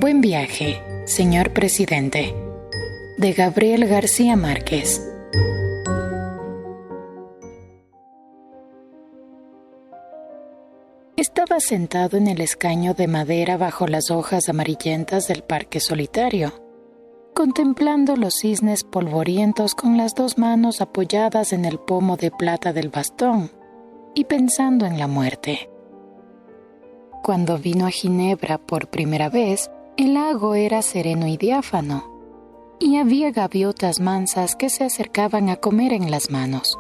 Buen viaje, señor presidente, de Gabriel García Márquez. Estaba sentado en el escaño de madera bajo las hojas amarillentas del parque solitario, contemplando los cisnes polvorientos con las dos manos apoyadas en el pomo de plata del bastón y pensando en la muerte. Cuando vino a Ginebra por primera vez, el lago era sereno y diáfano, y había gaviotas mansas que se acercaban a comer en las manos,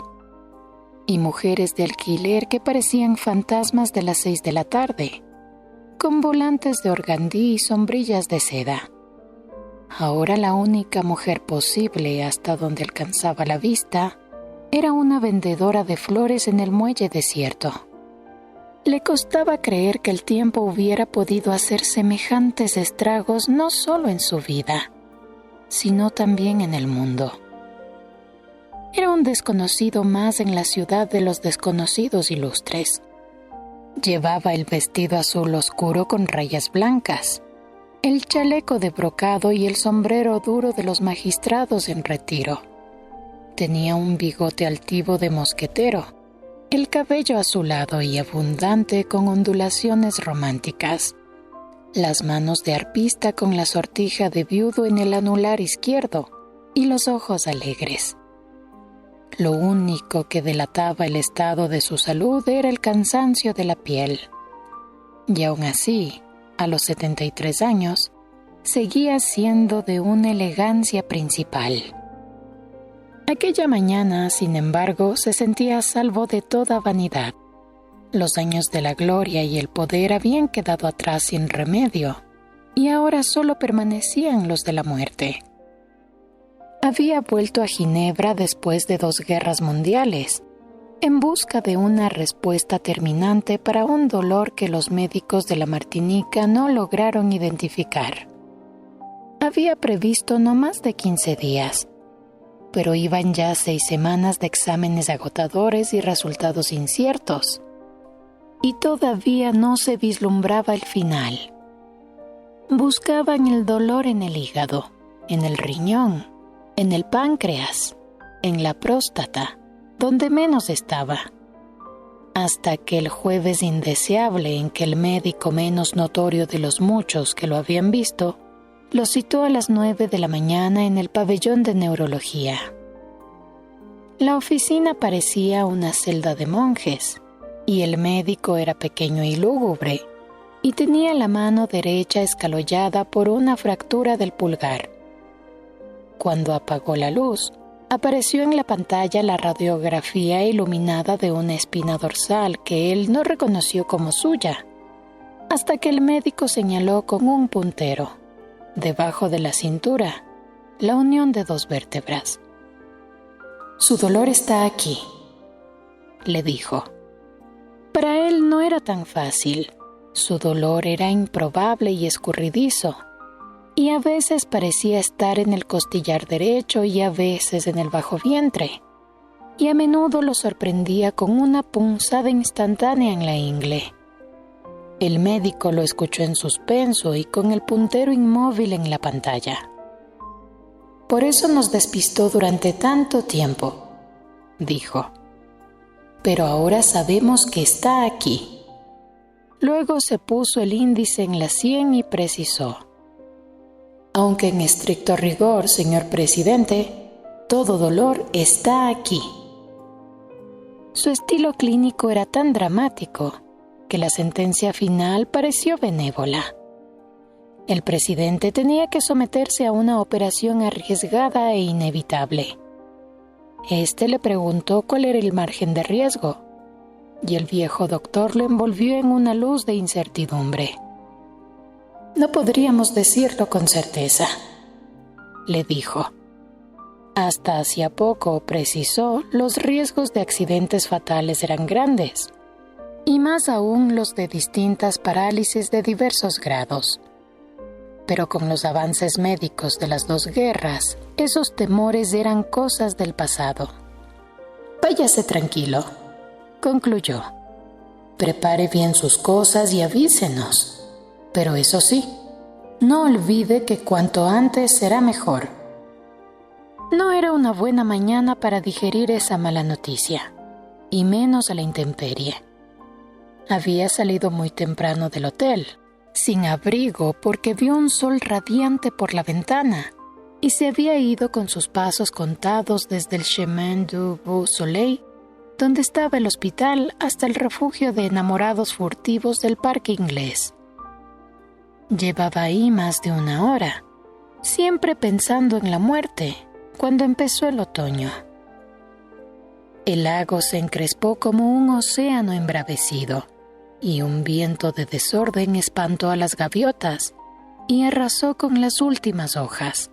y mujeres de alquiler que parecían fantasmas de las 6 de la tarde, con volantes de organdí y sombrillas de seda. Ahora la única mujer posible hasta donde alcanzaba la vista era una vendedora de flores en el muelle desierto. Le costaba creer que el tiempo hubiera podido hacer semejantes estragos no solo en su vida, sino también en el mundo. Era un desconocido más en la ciudad de los desconocidos ilustres. Llevaba el vestido azul oscuro con rayas blancas, el chaleco de brocado y el sombrero duro de los magistrados en retiro. Tenía un bigote altivo de mosquetero, el cabello azulado y abundante con ondulaciones románticas, las manos de arpista con la sortija de viudo en el anular izquierdo y los ojos alegres. Lo único que delataba el estado de su salud era el cansancio de la piel. Y aún así, a los 73 años, seguía siendo de una elegancia principal. Aquella mañana, sin embargo, se sentía a salvo de toda vanidad. Los años de la gloria y el poder habían quedado atrás sin remedio, y ahora solo permanecían los de la muerte. Había vuelto a Ginebra después de 2 guerras mundiales, en busca de una respuesta terminante para un dolor que los médicos de la Martinica no lograron identificar. Había previsto no más de 15 días, pero iban ya 6 semanas de exámenes agotadores y resultados inciertos, y todavía no se vislumbraba el final. Buscaban el dolor en el hígado, en el riñón, en el páncreas, en la próstata, donde menos estaba, hasta que el jueves indeseable en que el médico menos notorio de los muchos que lo habían visto lo citó a las 9 de la mañana en el pabellón de neurología. La oficina parecía una celda de monjes, y el médico era pequeño y lúgubre, y tenía la mano derecha escalollada por una fractura del pulgar. Cuando apagó la luz, apareció en la pantalla la radiografía iluminada de una espina dorsal que él no reconoció como suya, hasta que el médico señaló con un puntero, debajo de la cintura, la unión de 2 vértebras. «Su dolor está aquí», le dijo. Para él no era tan fácil. Su dolor era improbable y escurridizo, y a veces parecía estar en el costillar derecho y a veces en el bajo vientre, y a menudo lo sorprendía con una punzada instantánea en la ingle. El médico lo escuchó en suspenso y con el puntero inmóvil en la pantalla. «Por eso nos despistó durante tanto tiempo», dijo. «Pero ahora sabemos que está aquí». Luego se puso el índice en la sien y precisó: «Aunque en estricto rigor, señor presidente, todo dolor está aquí». Su estilo clínico era tan dramático que la sentencia final pareció benévola. El presidente tenía que someterse a una operación arriesgada e inevitable. Este le preguntó cuál era el margen de riesgo, y el viejo doctor lo envolvió en una luz de incertidumbre. «No podríamos decirlo con certeza», le dijo. Hasta hacía poco, precisó, los riesgos de accidentes fatales eran grandes, y más aún los de distintas parálisis de diversos grados. Pero con los avances médicos de las 2 guerras, esos temores eran cosas del pasado. «Váyase tranquilo», concluyó. «Prepare bien sus cosas y avísenos. Pero eso sí, No olvide que cuanto antes será mejor. No era una buena mañana para digerir esa mala noticia, y menos a la intemperie. Había salido muy temprano del hotel, sin abrigo porque vio un sol radiante por la ventana, y se había ido con sus pasos contados desde el Chemin du Beau Soleil, donde estaba el hospital, hasta el refugio de enamorados furtivos del Parque Inglés. Llevaba ahí más de una hora, siempre pensando en la muerte, cuando empezó el otoño. El lago se encrespó como un océano embravecido, y un viento de desorden espantó a las gaviotas y arrasó con las últimas hojas.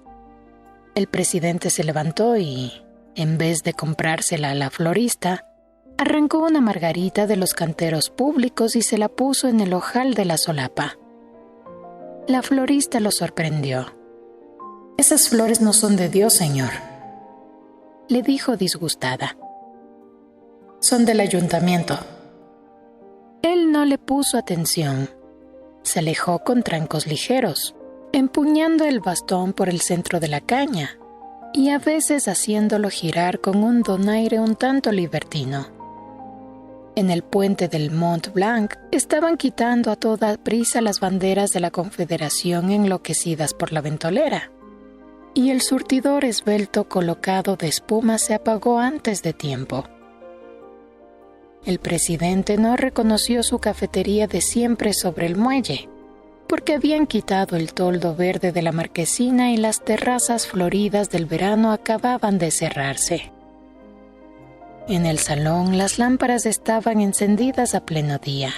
El presidente se levantó y, en vez de comprársela a la florista, arrancó una margarita de los canteros públicos y se la puso en el ojal de la solapa. La florista lo sorprendió. «Esas flores no son de Dios, señor», le dijo disgustada. «Son del ayuntamiento». Él no le puso atención. Se alejó con trancos ligeros, empuñando el bastón por el centro de la caña y a veces haciéndolo girar con un donaire un tanto libertino. En el puente del Mont Blanc estaban quitando a toda prisa las banderas de la Confederación enloquecidas por la ventolera, y el surtidor esbelto colocado de espuma se apagó antes de tiempo. El presidente no reconoció su cafetería de siempre sobre el muelle, porque habían quitado el toldo verde de la marquesina y las terrazas floridas del verano acababan de cerrarse. En el salón las lámparas estaban encendidas a pleno día,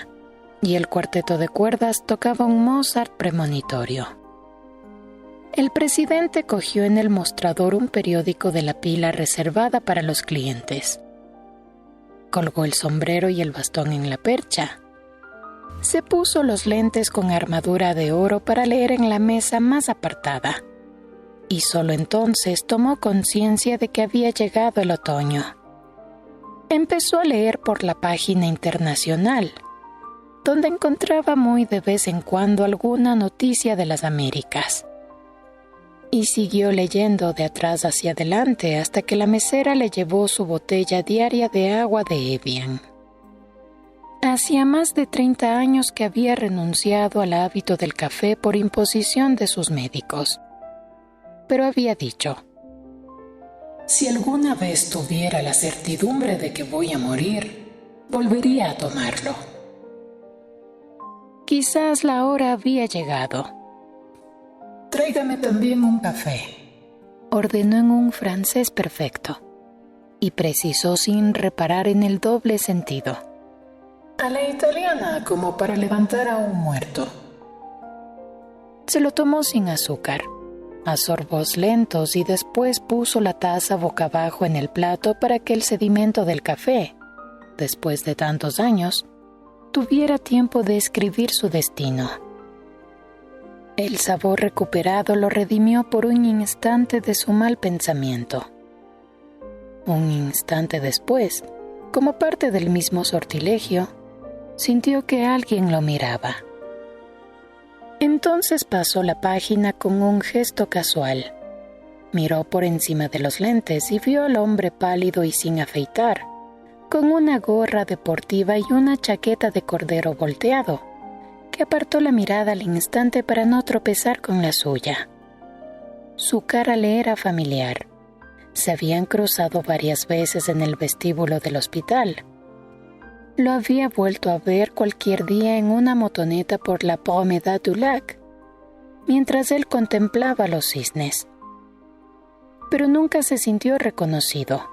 y el cuarteto de cuerdas tocaba un Mozart premonitorio. El presidente cogió en el mostrador un periódico de la pila reservada para los clientes. Colgó el sombrero y el bastón en la percha. Se puso los lentes con armadura de oro para leer en la mesa más apartada, y solo entonces tomó conciencia de que había llegado el otoño. Empezó a leer por la página internacional, donde encontraba muy de vez en cuando alguna noticia de las Américas. Y siguió leyendo de atrás hacia adelante hasta que la mesera le llevó su botella diaria de agua de Evian. Hacía más de 30 años que había renunciado al hábito del café por imposición de sus médicos. Pero había dicho: «Si alguna vez tuviera la certidumbre de que voy a morir, volvería a tomarlo». Quizás la hora había llegado. «Tráigame también un café», ordenó en un francés perfecto, y precisó sin reparar en el doble sentido: «A la italiana, como para levantar a un muerto». Se lo tomó sin azúcar, a sorbos lentos, y después puso la taza boca abajo en el plato para que el sedimento del café, después de tantos años, tuviera tiempo de escribir su destino. El sabor recuperado lo redimió por un instante de su mal pensamiento. Un instante después, como parte del mismo sortilegio, sintió que alguien lo miraba. Entonces pasó la página con un gesto casual. Miró por encima de los lentes y vio al hombre pálido y sin afeitar, con una gorra deportiva y una chaqueta de cordero volteado, que apartó la mirada al instante para no tropezar con la suya. Su cara le era familiar. Se habían cruzado varias veces en el vestíbulo del hospital. Lo había vuelto a ver cualquier día en una motoneta por la Promenade du Lac, mientras él contemplaba los cisnes. Pero nunca se sintió reconocido.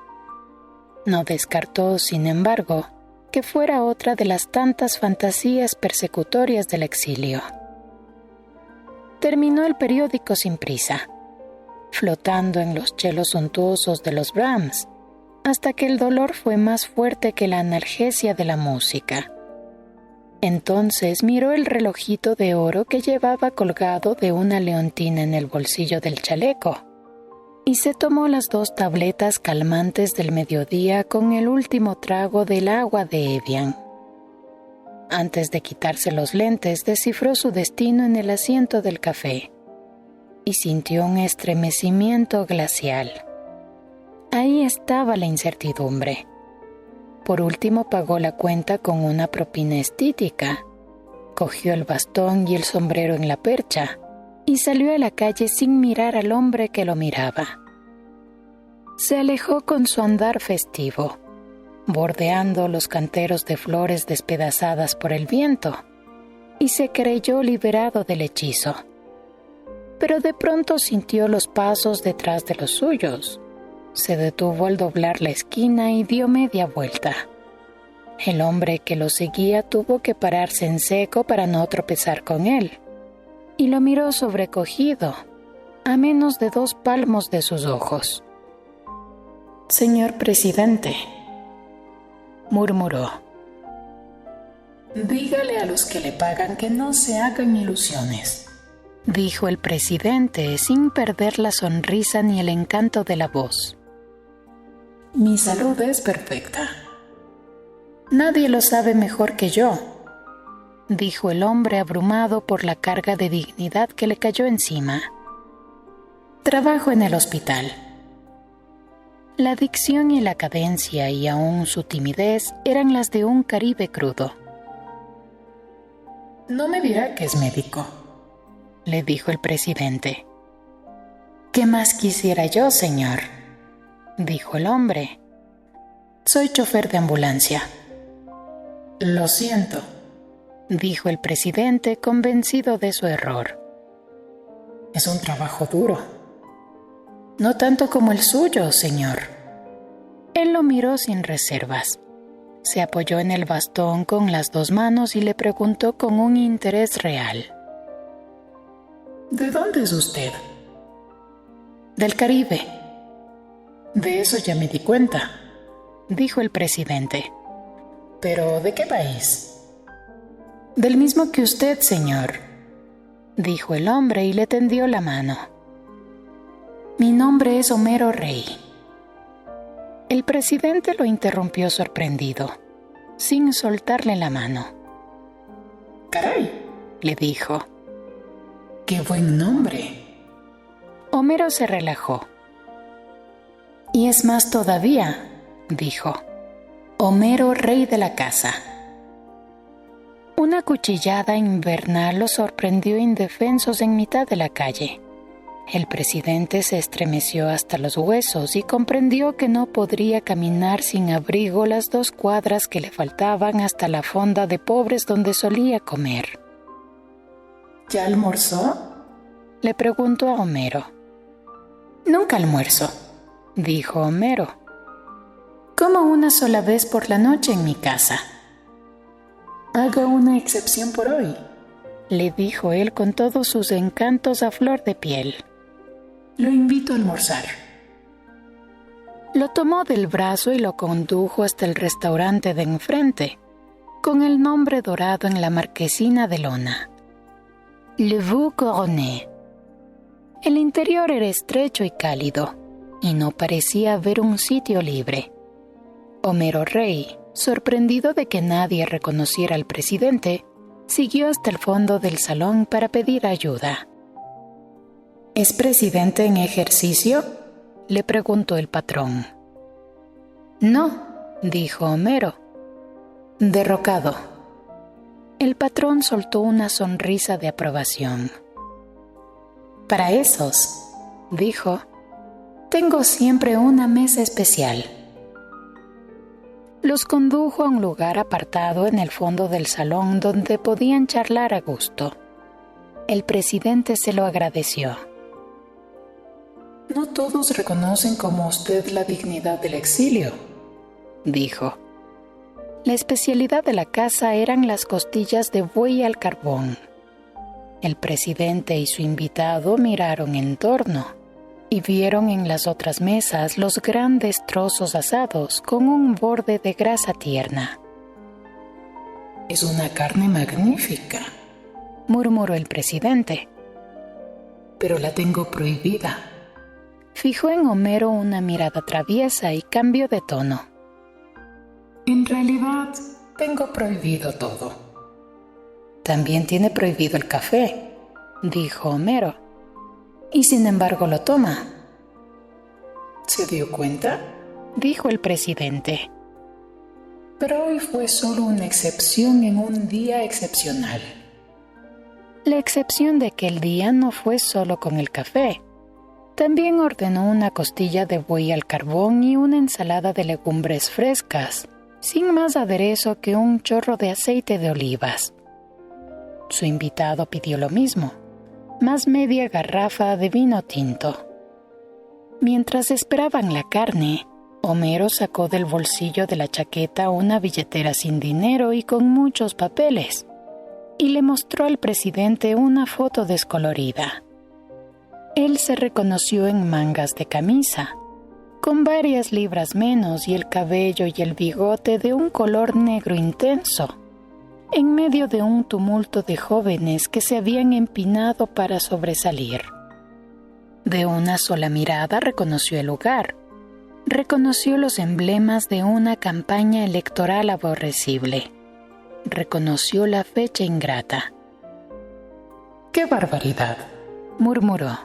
No descartó, sin embargo, que fuera otra de las tantas fantasías persecutorias del exilio. Terminó el periódico sin prisa, flotando en los chelos suntuosos de los Brahms, hasta que el dolor fue más fuerte que la analgesia de la música. Entonces miró el relojito de oro que llevaba colgado de una leontina en el bolsillo del chaleco, y se tomó las 2 tabletas calmantes del mediodía con el último trago del agua de Evian. Antes de quitarse los lentes, descifró su destino en el asiento del café y sintió un estremecimiento glacial. Ahí estaba la incertidumbre. Por último pagó la cuenta con una propina estítica, cogió el bastón y el sombrero en la percha y salió a la calle sin mirar al hombre que lo miraba. Se alejó con su andar festivo, bordeando los canteros de flores despedazadas por el viento, y se creyó liberado del hechizo. Pero de pronto sintió los pasos detrás de los suyos. Se detuvo al doblar la esquina y dio media vuelta. El hombre que lo seguía tuvo que pararse en seco para no tropezar con él, y lo miró sobrecogido, a menos de 2 palmos de sus ojos. «Señor presidente», murmuró, «dígale a los que le pagan que no se hagan ilusiones», dijo el presidente sin perder la sonrisa ni el encanto de la voz. «Mi salud es perfecta». «Nadie lo sabe mejor que yo», dijo el hombre abrumado por la carga de dignidad que le cayó encima. «Trabajo en el hospital». La dicción y la cadencia y aún su timidez eran las de un Caribe crudo. «No me dirá que es médico», le dijo el presidente. «¿Qué más quisiera yo, señor?», dijo el hombre. «Soy chofer de ambulancia». «Lo siento», dijo el presidente convencido de su error. «Es un trabajo duro». «No tanto como el suyo, señor». Él lo miró sin reservas. Se apoyó en el bastón con las 2 manos y le preguntó con un interés real. «¿De dónde es usted?» «Del Caribe». «De eso ya me di cuenta», dijo el presidente. «¿Pero de qué país?» «Del mismo que usted, señor», dijo el hombre y le tendió la mano. «Mi nombre es Homero Rey». El presidente lo interrumpió sorprendido, sin soltarle la mano. «Caray», le dijo. «¡Qué buen nombre!». Homero se relajó. «Y es más todavía», dijo. «Homero, rey de la casa». Una cuchillada invernal los sorprendió indefensos en mitad de la calle. El presidente se estremeció hasta los huesos y comprendió que no podría caminar sin abrigo las 2 cuadras que le faltaban hasta la fonda de pobres donde solía comer. «¿Ya almorzó?», le preguntó a Homero. «Nunca almuerzo», dijo Homero. «Como una sola vez por la noche en mi casa». «Haga una excepción por hoy», le dijo él con todos sus encantos a flor de piel. «Lo invito a almorzar». Lo tomó del brazo y lo condujo hasta el restaurante de enfrente, con el nombre dorado en la marquesina de lona. Le Veau Couronné. El interior era estrecho y cálido, y no parecía haber un sitio libre. Homero Rey, sorprendido de que nadie reconociera al presidente, siguió hasta el fondo del salón para pedir ayuda. «¿Es presidente en ejercicio?», le preguntó el patrón. «No», dijo Homero. «Derrocado». El patrón soltó una sonrisa de aprobación. «Para esos», dijo, «tengo siempre una mesa especial». Los condujo a un lugar apartado en el fondo del salón donde podían charlar a gusto. El presidente se lo agradeció. «No todos reconocen como usted la dignidad del exilio», dijo. La especialidad de la casa eran las costillas de buey al carbón. El presidente y su invitado miraron en torno y vieron en las otras mesas los grandes trozos asados con un borde de grasa tierna. «Es una carne magnífica», murmuró el presidente. «Pero la tengo prohibida». Fijó en Homero una mirada traviesa y cambió de tono. «En realidad, tengo prohibido todo», También tiene prohibido el café, dijo Homero. Y sin embargo lo toma. ¿Se dio cuenta?, dijo el presidente. Pero hoy fue solo una excepción en un día excepcional. La excepción de aquel día no fue solo con el café. También ordenó una costilla de buey al carbón y una ensalada de legumbres frescas, sin más aderezo que un chorro de aceite de olivas. Su invitado pidió lo mismo, más media garrafa de vino tinto. Mientras esperaban la carne, Homero sacó del bolsillo de la chaqueta una billetera sin dinero y con muchos papeles, y le mostró al presidente una foto descolorida. Él se reconoció en mangas de camisa, con varias libras menos y el cabello y el bigote de un color negro intenso, en medio de un tumulto de jóvenes que se habían empinado para sobresalir. De una sola mirada reconoció el lugar. Reconoció los emblemas de una campaña electoral aborrecible. Reconoció la fecha ingrata. ¡Qué barbaridad!, murmuró.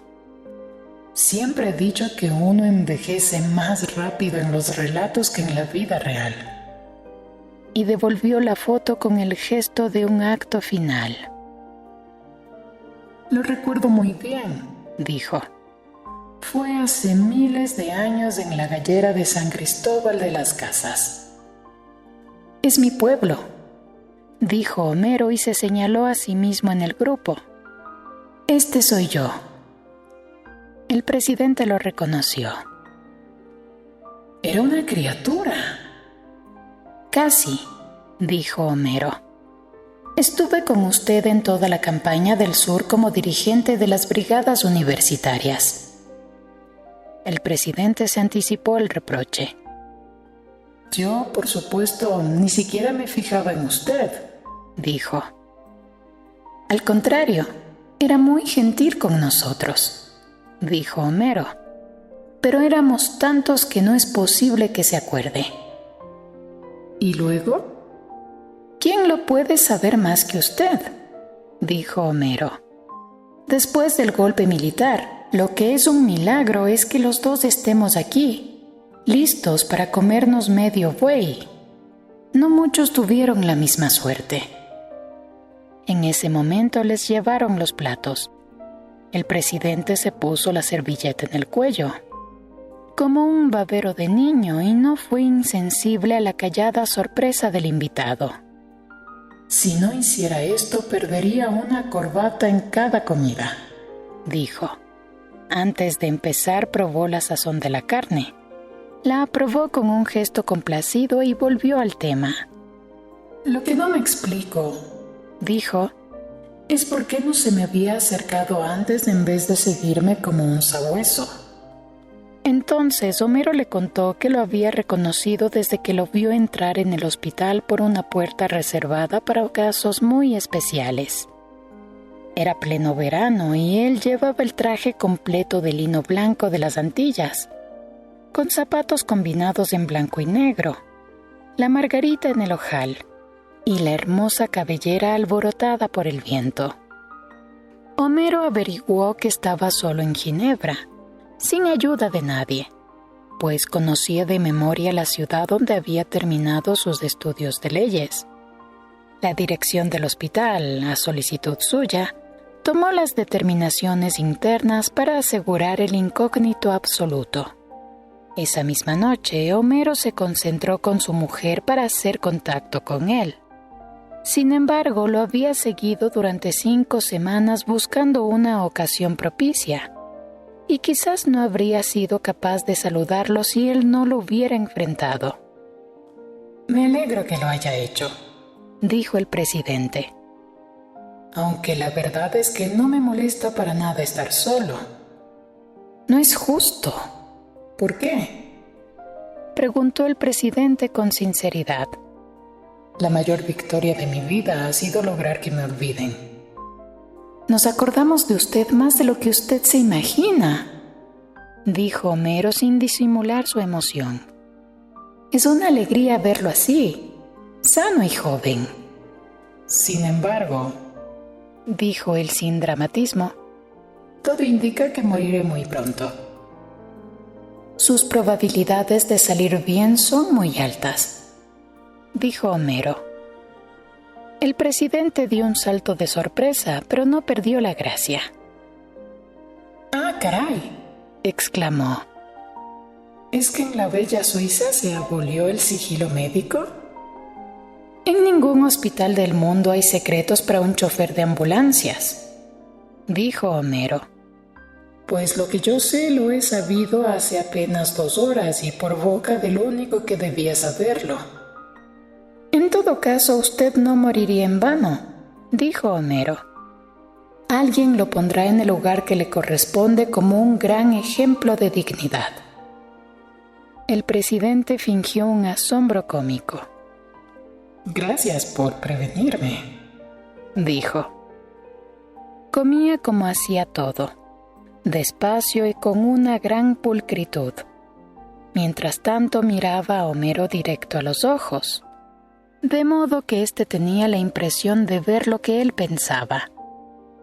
Siempre he dicho que uno envejece más rápido en los relatos que en la vida real. Y devolvió la foto con el gesto de un acto final. Lo recuerdo muy bien, dijo. Fue hace miles de años en la gallera de San Cristóbal de las Casas. Es mi pueblo, dijo Homero y se señaló a sí mismo en el grupo. Este soy yo. El presidente lo reconoció. Era una criatura. Casi, dijo Homero. Estuve con usted en toda la campaña del sur como dirigente de las brigadas universitarias. El presidente se anticipó al reproche. Yo, por supuesto, ni siquiera me fijaba en usted, dijo. Al contrario, era muy gentil con nosotros, dijo Homero. Pero éramos tantos que no es posible que se acuerde. ¿Y luego? ¿Quién lo puede saber más que usted?, dijo Homero. Después del golpe militar, lo que es un milagro es que los dos estemos aquí, listos para comernos medio buey. No muchos tuvieron la misma suerte. En ese momento les llevaron los platos. El presidente se puso la servilleta en el cuello, como un babero de niño, y no fue insensible a la callada sorpresa del invitado. Si no hiciera esto, perdería una corbata en cada comida, dijo. Antes de empezar, probó la sazón de la carne. La aprobó con un gesto complacido y volvió al tema. Lo que no me explico, dijo, es por qué no se me había acercado antes en vez de seguirme como un sabueso. Entonces Homero le contó que lo había reconocido desde que lo vio entrar en el hospital por una puerta reservada para casos muy especiales. Era pleno verano y él llevaba el traje completo de lino blanco de las Antillas, con zapatos combinados en blanco y negro, la margarita en el ojal y la hermosa cabellera alborotada por el viento. Homero averiguó que estaba solo en Ginebra, sin ayuda de nadie, pues conocía de memoria la ciudad donde había terminado sus estudios de leyes. La dirección del hospital, a solicitud suya, tomó las determinaciones internas para asegurar el incógnito absoluto. Esa misma noche, Homero se concentró con su mujer para hacer contacto con él. Sin embargo, lo había seguido durante 5 semanas buscando una ocasión propicia, y quizás no habría sido capaz de saludarlo si él no lo hubiera enfrentado. Me alegro que lo haya hecho, dijo el presidente. Aunque la verdad es que no me molesta para nada estar solo. No es justo. ¿Por qué?, preguntó el presidente con sinceridad. La mayor victoria de mi vida ha sido lograr que me olviden. Nos acordamos de usted más de lo que usted se imagina, dijo Homero sin disimular su emoción. Es una alegría verlo así, sano y joven. Sin embargo, dijo él sin dramatismo. Todo indica que moriré muy pronto. Sus probabilidades de salir bien son muy altas, dijo Homero. El presidente dio un salto de sorpresa, pero no perdió la gracia. ¡Ah, caray!, exclamó. ¿Es que en la bella Suiza se abolió el sigilo médico? En ningún hospital del mundo hay secretos para un chofer de ambulancias, dijo Homero. Pues lo que yo sé lo he sabido hace apenas 2 horas y por boca del único que debía saberlo. En todo caso, usted no moriría en vano, dijo Homero. Alguien lo pondrá en el lugar que le corresponde como un gran ejemplo de dignidad. El presidente fingió un asombro cómico. Gracias por prevenirme, dijo. Comía como hacía todo, despacio y con una gran pulcritud. Mientras tanto miraba a Homero directo a los ojos, de modo que éste tenía la impresión de ver lo que él pensaba.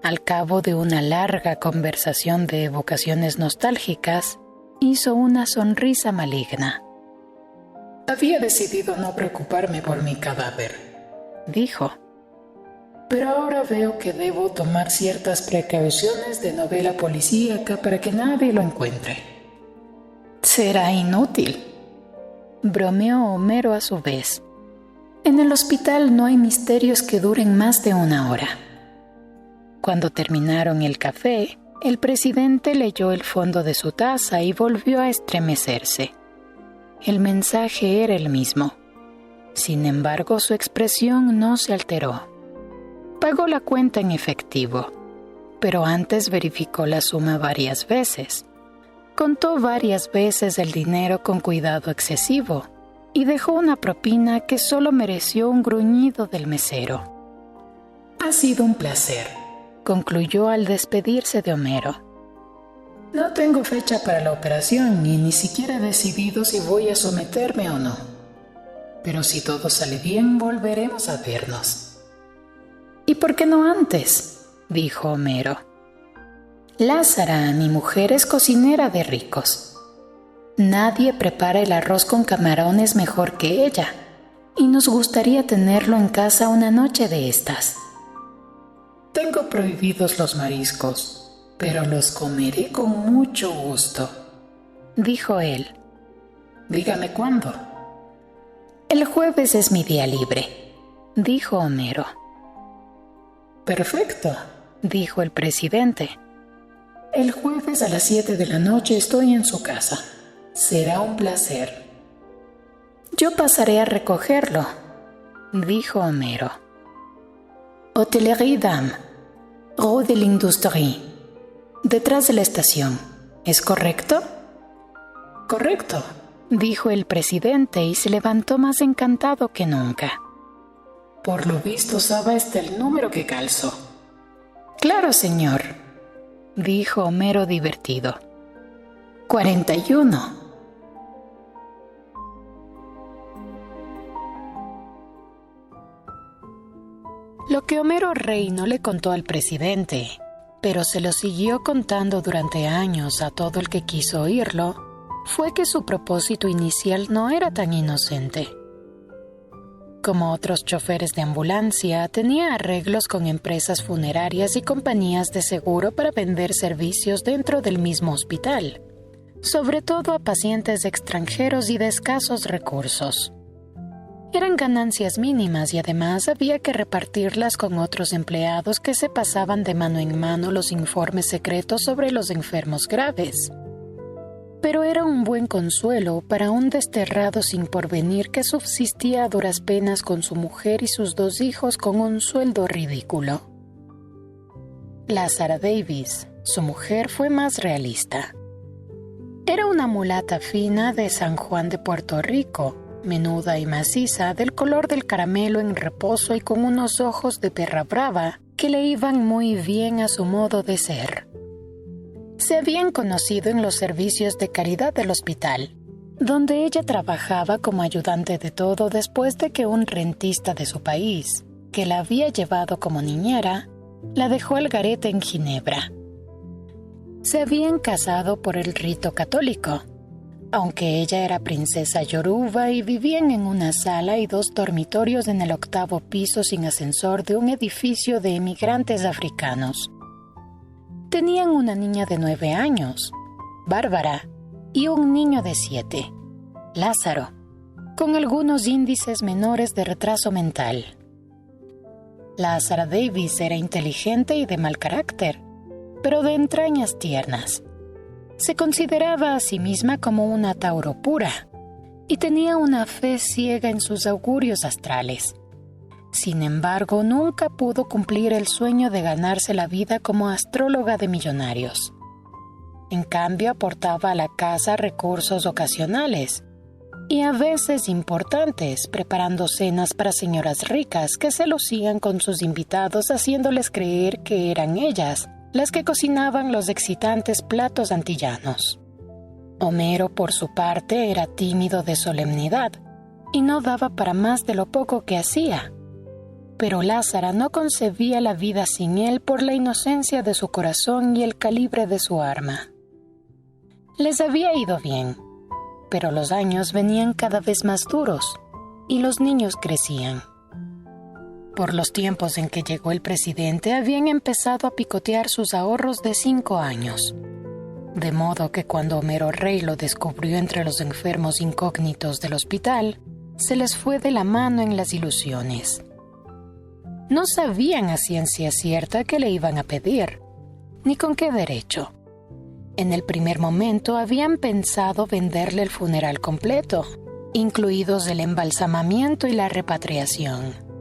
Al cabo de una larga conversación de evocaciones nostálgicas, hizo una sonrisa maligna. Había decidido no preocuparme por mi cadáver, dijo. Pero ahora veo que debo tomar ciertas precauciones de novela policíaca para que nadie lo encuentre. Será inútil, bromeó Homero a su vez. En el hospital no hay misterios que duren más de 1 hora. Cuando terminaron el café, el presidente leyó el fondo de su taza y volvió a estremecerse. El mensaje era el mismo. Sin embargo, su expresión no se alteró. Pagó la cuenta en efectivo, pero antes verificó la suma varias veces. Contó varias veces el dinero con cuidado excesivo y dejó una propina que solo mereció un gruñido del mesero. Ha sido un placer, concluyó al despedirse de Homero. No tengo fecha para la operación y ni siquiera he decidido si voy a someterme o no. Pero si todo sale bien, volveremos a vernos. ¿Y por qué no antes?, dijo Homero. Lázara, mi mujer, es cocinera de ricos. Nadie prepara el arroz con camarones mejor que ella, y nos gustaría tenerlo en casa una noche de estas. Tengo prohibidos los mariscos, pero los comeré con mucho gusto, dijo él. Dígame cuándo. El jueves es mi día libre, dijo Homero. Perfecto, dijo el presidente. El jueves a las 7 de la noche estoy en su casa. Será un placer. Yo pasaré a recogerlo, dijo Homero. Hôtellerie Dame, Rue de l'Industrie, detrás de la estación. ¿Es correcto? Correcto, dijo el presidente y se levantó más encantado que nunca. Por lo visto sabe hasta el número que calzo. Claro, señor, dijo Homero divertido. 41. Lo que Homero Rey no le contó al presidente, pero se lo siguió contando durante años a todo el que quiso oírlo, fue que su propósito inicial no era tan inocente. Como otros choferes de ambulancia, tenía arreglos con empresas funerarias y compañías de seguro para vender servicios dentro del mismo hospital, sobre todo a pacientes extranjeros y de escasos recursos. Eran ganancias mínimas y además había que repartirlas con otros empleados que se pasaban de mano en mano los informes secretos sobre los enfermos graves. Pero era un buen consuelo para un desterrado sin porvenir que subsistía a duras penas con su mujer y sus 2 hijos con un sueldo ridículo. Lázara Davis, su mujer, fue más realista. Era una mulata fina de San Juan de Puerto Rico, menuda y maciza, del color del caramelo en reposo y con unos ojos de perra brava que le iban muy bien a su modo de ser. Se habían conocido en los servicios de caridad del hospital, donde ella trabajaba como ayudante de todo después de que un rentista de su país, que la había llevado como niñera, la dejó al garete en Ginebra. Se habían casado por el rito católico, aunque ella era princesa yoruba y vivían en una sala y 2 dormitorios en el 8º piso sin ascensor de un edificio de emigrantes africanos. Tenían una niña de 9 años, Bárbara, y un niño de 7, Lázaro, con algunos índices menores de retraso mental. La Sarah Davis era inteligente y de mal carácter, pero de entrañas tiernas. Se consideraba a sí misma como una Tauro pura y tenía una fe ciega en sus augurios astrales. Sin embargo, nunca pudo cumplir el sueño de ganarse la vida como astróloga de millonarios. En cambio, aportaba a la casa recursos ocasionales y a veces importantes, preparando cenas para señoras ricas que se lucían con sus invitados, haciéndoles creer que eran ellas las que cocinaban los excitantes platos antillanos. Homero, por su parte, era tímido de solemnidad y no daba para más de lo poco que hacía. Pero Lázara no concebía la vida sin él por la inocencia de su corazón y el calibre de su arma. Les había ido bien, pero los años venían cada vez más duros y los niños crecían. Por los tiempos en que llegó el presidente, habían empezado a picotear sus ahorros de 5 años. De modo que cuando Homero Rey lo descubrió entre los enfermos incógnitos del hospital, se les fue de la mano en las ilusiones. No sabían a ciencia cierta qué le iban a pedir, ni con qué derecho. En el primer momento habían pensado venderle el funeral completo, incluidos el embalsamamiento y la repatriación.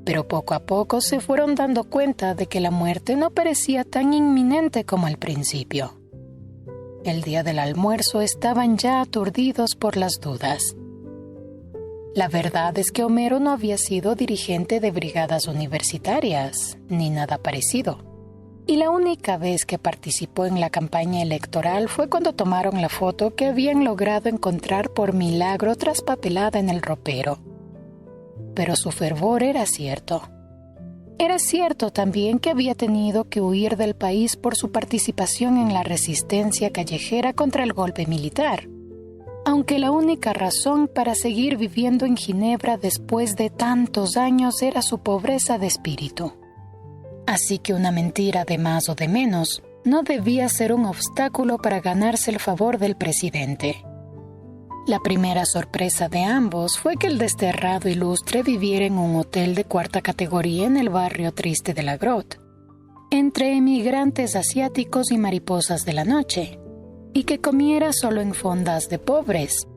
Pero poco a poco se fueron dando cuenta de que la muerte no parecía tan inminente como al principio. El día del almuerzo estaban ya aturdidos por las dudas. La verdad es que Homero no había sido dirigente de brigadas universitarias, ni nada parecido. Y la única vez que participó en la campaña electoral fue cuando tomaron la foto que habían logrado encontrar por milagro traspapelada en el ropero. Pero su fervor era cierto. Era cierto también que había tenido que huir del país por su participación en la resistencia callejera contra el golpe militar, aunque la única razón para seguir viviendo en Ginebra después de tantos años era su pobreza de espíritu. Así que una mentira de más o de menos no debía ser un obstáculo para ganarse el favor del presidente. La primera sorpresa de ambos fue que el desterrado ilustre viviera en un hotel de 4ª categoría en el barrio triste de la Grotte, entre emigrantes asiáticos y mariposas de la noche, y que comiera solo en fondas de pobres,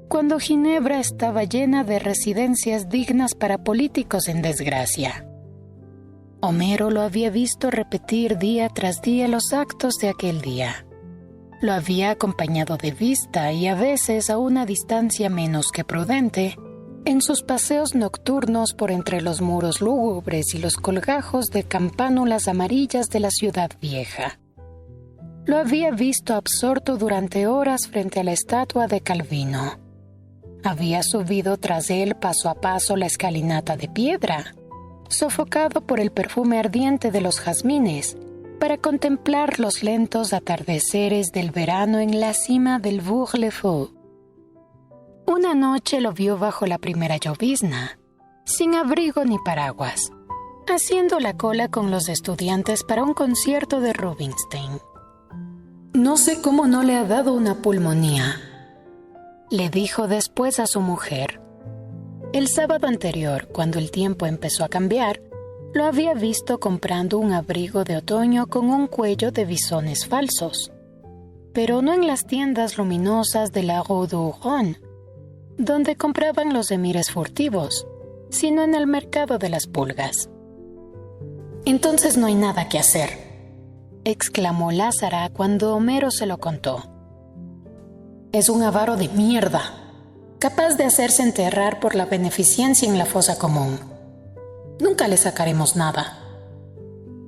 cuando Ginebra estaba llena de residencias dignas para políticos en desgracia. Homero lo había visto repetir día tras día los actos de aquel día. Lo había acompañado de vista y a veces a una distancia menos que prudente en sus paseos nocturnos por entre los muros lúgubres y los colgajos de campánulas amarillas de la ciudad vieja. Lo había visto absorto durante horas frente a la estatua de Calvino. Había subido tras él paso a paso la escalinata de piedra, sofocado por el perfume ardiente de los jazmines, para contemplar los lentos atardeceres del verano en la cima del Bourg-le-Faux. Una noche lo vio bajo la primera llovizna, sin abrigo ni paraguas, haciendo la cola con los estudiantes para un concierto de Rubinstein. «No sé cómo no le ha dado una pulmonía», le dijo después a su mujer. El sábado anterior, cuando el tiempo empezó a cambiar, lo había visto comprando un abrigo de otoño con un cuello de bisones falsos, pero no en las tiendas luminosas de la Rue du Rhône, donde compraban los emires furtivos, sino en el mercado de las pulgas. «Entonces no hay nada que hacer», exclamó Lázara cuando Homero se lo contó. «Es un avaro de mierda, capaz de hacerse enterrar por la beneficencia en la fosa común. Nunca le sacaremos nada».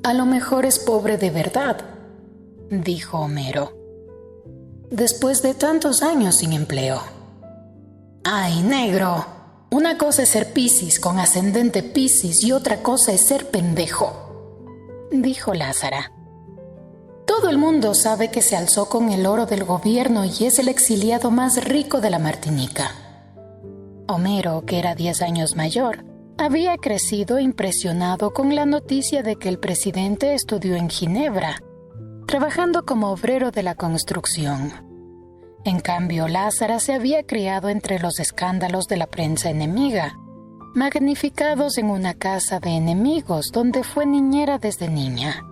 «A lo mejor es pobre de verdad», dijo Homero, «después de tantos años sin empleo». «Ay, negro, una cosa es ser Piscis con ascendente Piscis y otra cosa es ser pendejo. dijo Lázara. Todo el mundo sabe que se alzó con el oro del gobierno y es el exiliado más rico de la Martinica. Homero, que era 10 años mayor, había crecido impresionado con la noticia de que el presidente estudió en Ginebra, trabajando como obrero de la construcción. En cambio, Lázara se había criado entre los escándalos de la prensa enemiga, magnificados en una casa de enemigos donde fue niñera desde niña.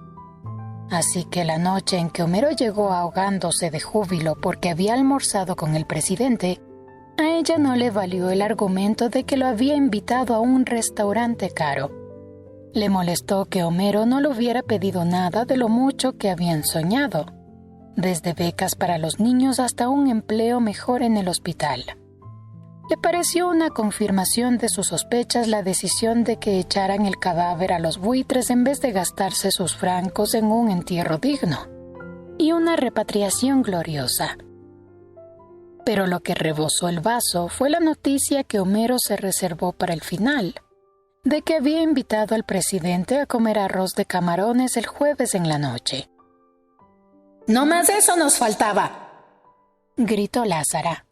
Así que la noche en que Homero llegó ahogándose de júbilo porque había almorzado con el presidente, a ella no le valió el argumento de que lo había invitado a un restaurante caro. Le molestó que Homero no le hubiera pedido nada de lo mucho que habían soñado, desde becas para los niños hasta un empleo mejor en el hospital. Le pareció una confirmación de sus sospechas la decisión de que echaran el cadáver a los buitres en vez de gastarse sus francos en un entierro digno y una repatriación gloriosa. Pero lo que rebosó el vaso fue la noticia que Homero se reservó para el final, de que había invitado al presidente a comer arroz de camarones el jueves en la noche. ¡No más eso nos faltaba!, gritó Lázara.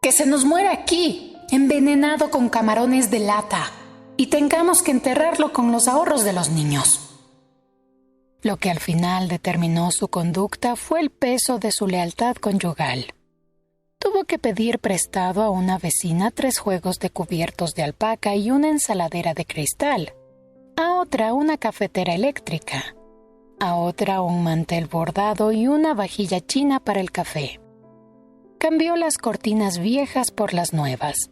¡Que se nos muera aquí, envenenado con camarones de lata, y tengamos que enterrarlo con los ahorros de los niños! Lo que al final determinó su conducta fue el peso de su lealtad conyugal. Tuvo que pedir prestado a una vecina 3 juegos de cubiertos de alpaca y una ensaladera de cristal, a otra una cafetera eléctrica, a otra un mantel bordado y una vajilla china para el café. Cambió las cortinas viejas por las nuevas,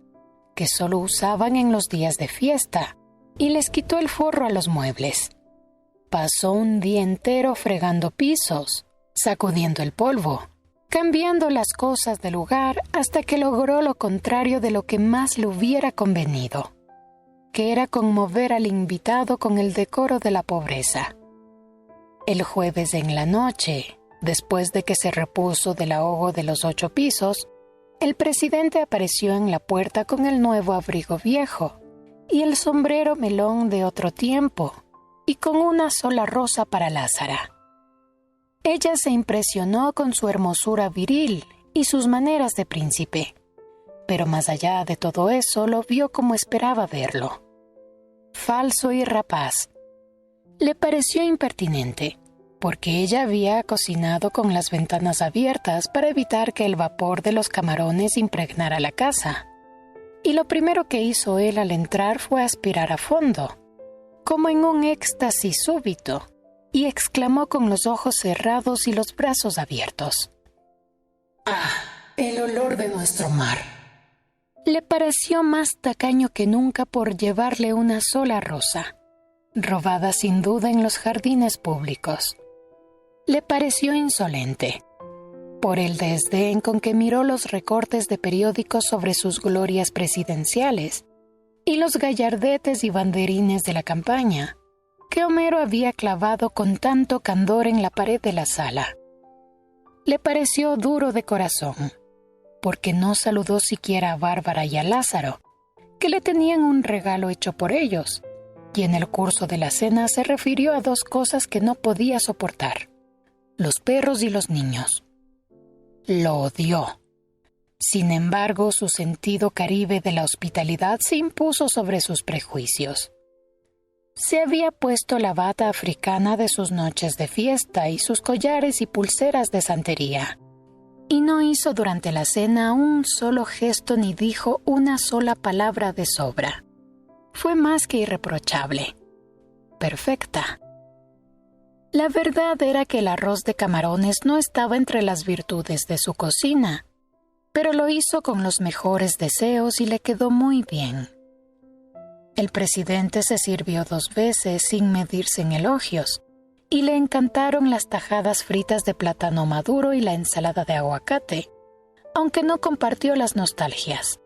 que solo usaban en los días de fiesta, y les quitó el forro a los muebles. Pasó un día entero fregando pisos, sacudiendo el polvo, cambiando las cosas de lugar hasta que logró lo contrario de lo que más le hubiera convenido, que era conmover al invitado con el decoro de la pobreza. El jueves en la noche, después de que se repuso del ahogo de los 8 pisos, el presidente apareció en la puerta con el nuevo abrigo viejo y el sombrero melón de otro tiempo, y con una sola rosa para Lázara. Ella se impresionó con su hermosura viril y sus maneras de príncipe, pero más allá de todo eso lo vio como esperaba verlo. Falso y rapaz. Le pareció impertinente, porque ella había cocinado con las ventanas abiertas para evitar que el vapor de los camarones impregnara la casa. Y lo primero que hizo él al entrar fue aspirar a fondo, como en un éxtasis súbito, y exclamó con los ojos cerrados y los brazos abiertos: ¡Ah, el olor de nuestro mar! Le pareció más tacaño que nunca por llevarle una sola rosa, robada sin duda en los jardines públicos. Le pareció insolente, por el desdén con que miró los recortes de periódicos sobre sus glorias presidenciales y los gallardetes y banderines de la campaña, que Homero había clavado con tanto candor en la pared de la sala. Le pareció duro de corazón, porque no saludó siquiera a Bárbara y a Lázaro, que le tenían un regalo hecho por ellos, y en el curso de la cena se refirió a 2 cosas que no podía soportar: los perros y los niños. Lo odió. Sin embargo, su sentido caribe de la hospitalidad se impuso sobre sus prejuicios. Se había puesto la bata africana de sus noches de fiesta y sus collares y pulseras de santería, y no hizo durante la cena un solo gesto ni dijo una sola palabra de sobra. Fue más que irreprochable. Perfecta. La verdad era que el arroz de camarones no estaba entre las virtudes de su cocina, pero lo hizo con los mejores deseos y le quedó muy bien. El presidente se sirvió 2 veces sin medirse en elogios, y le encantaron las tajadas fritas de plátano maduro y la ensalada de aguacate, aunque no compartió las nostalgias.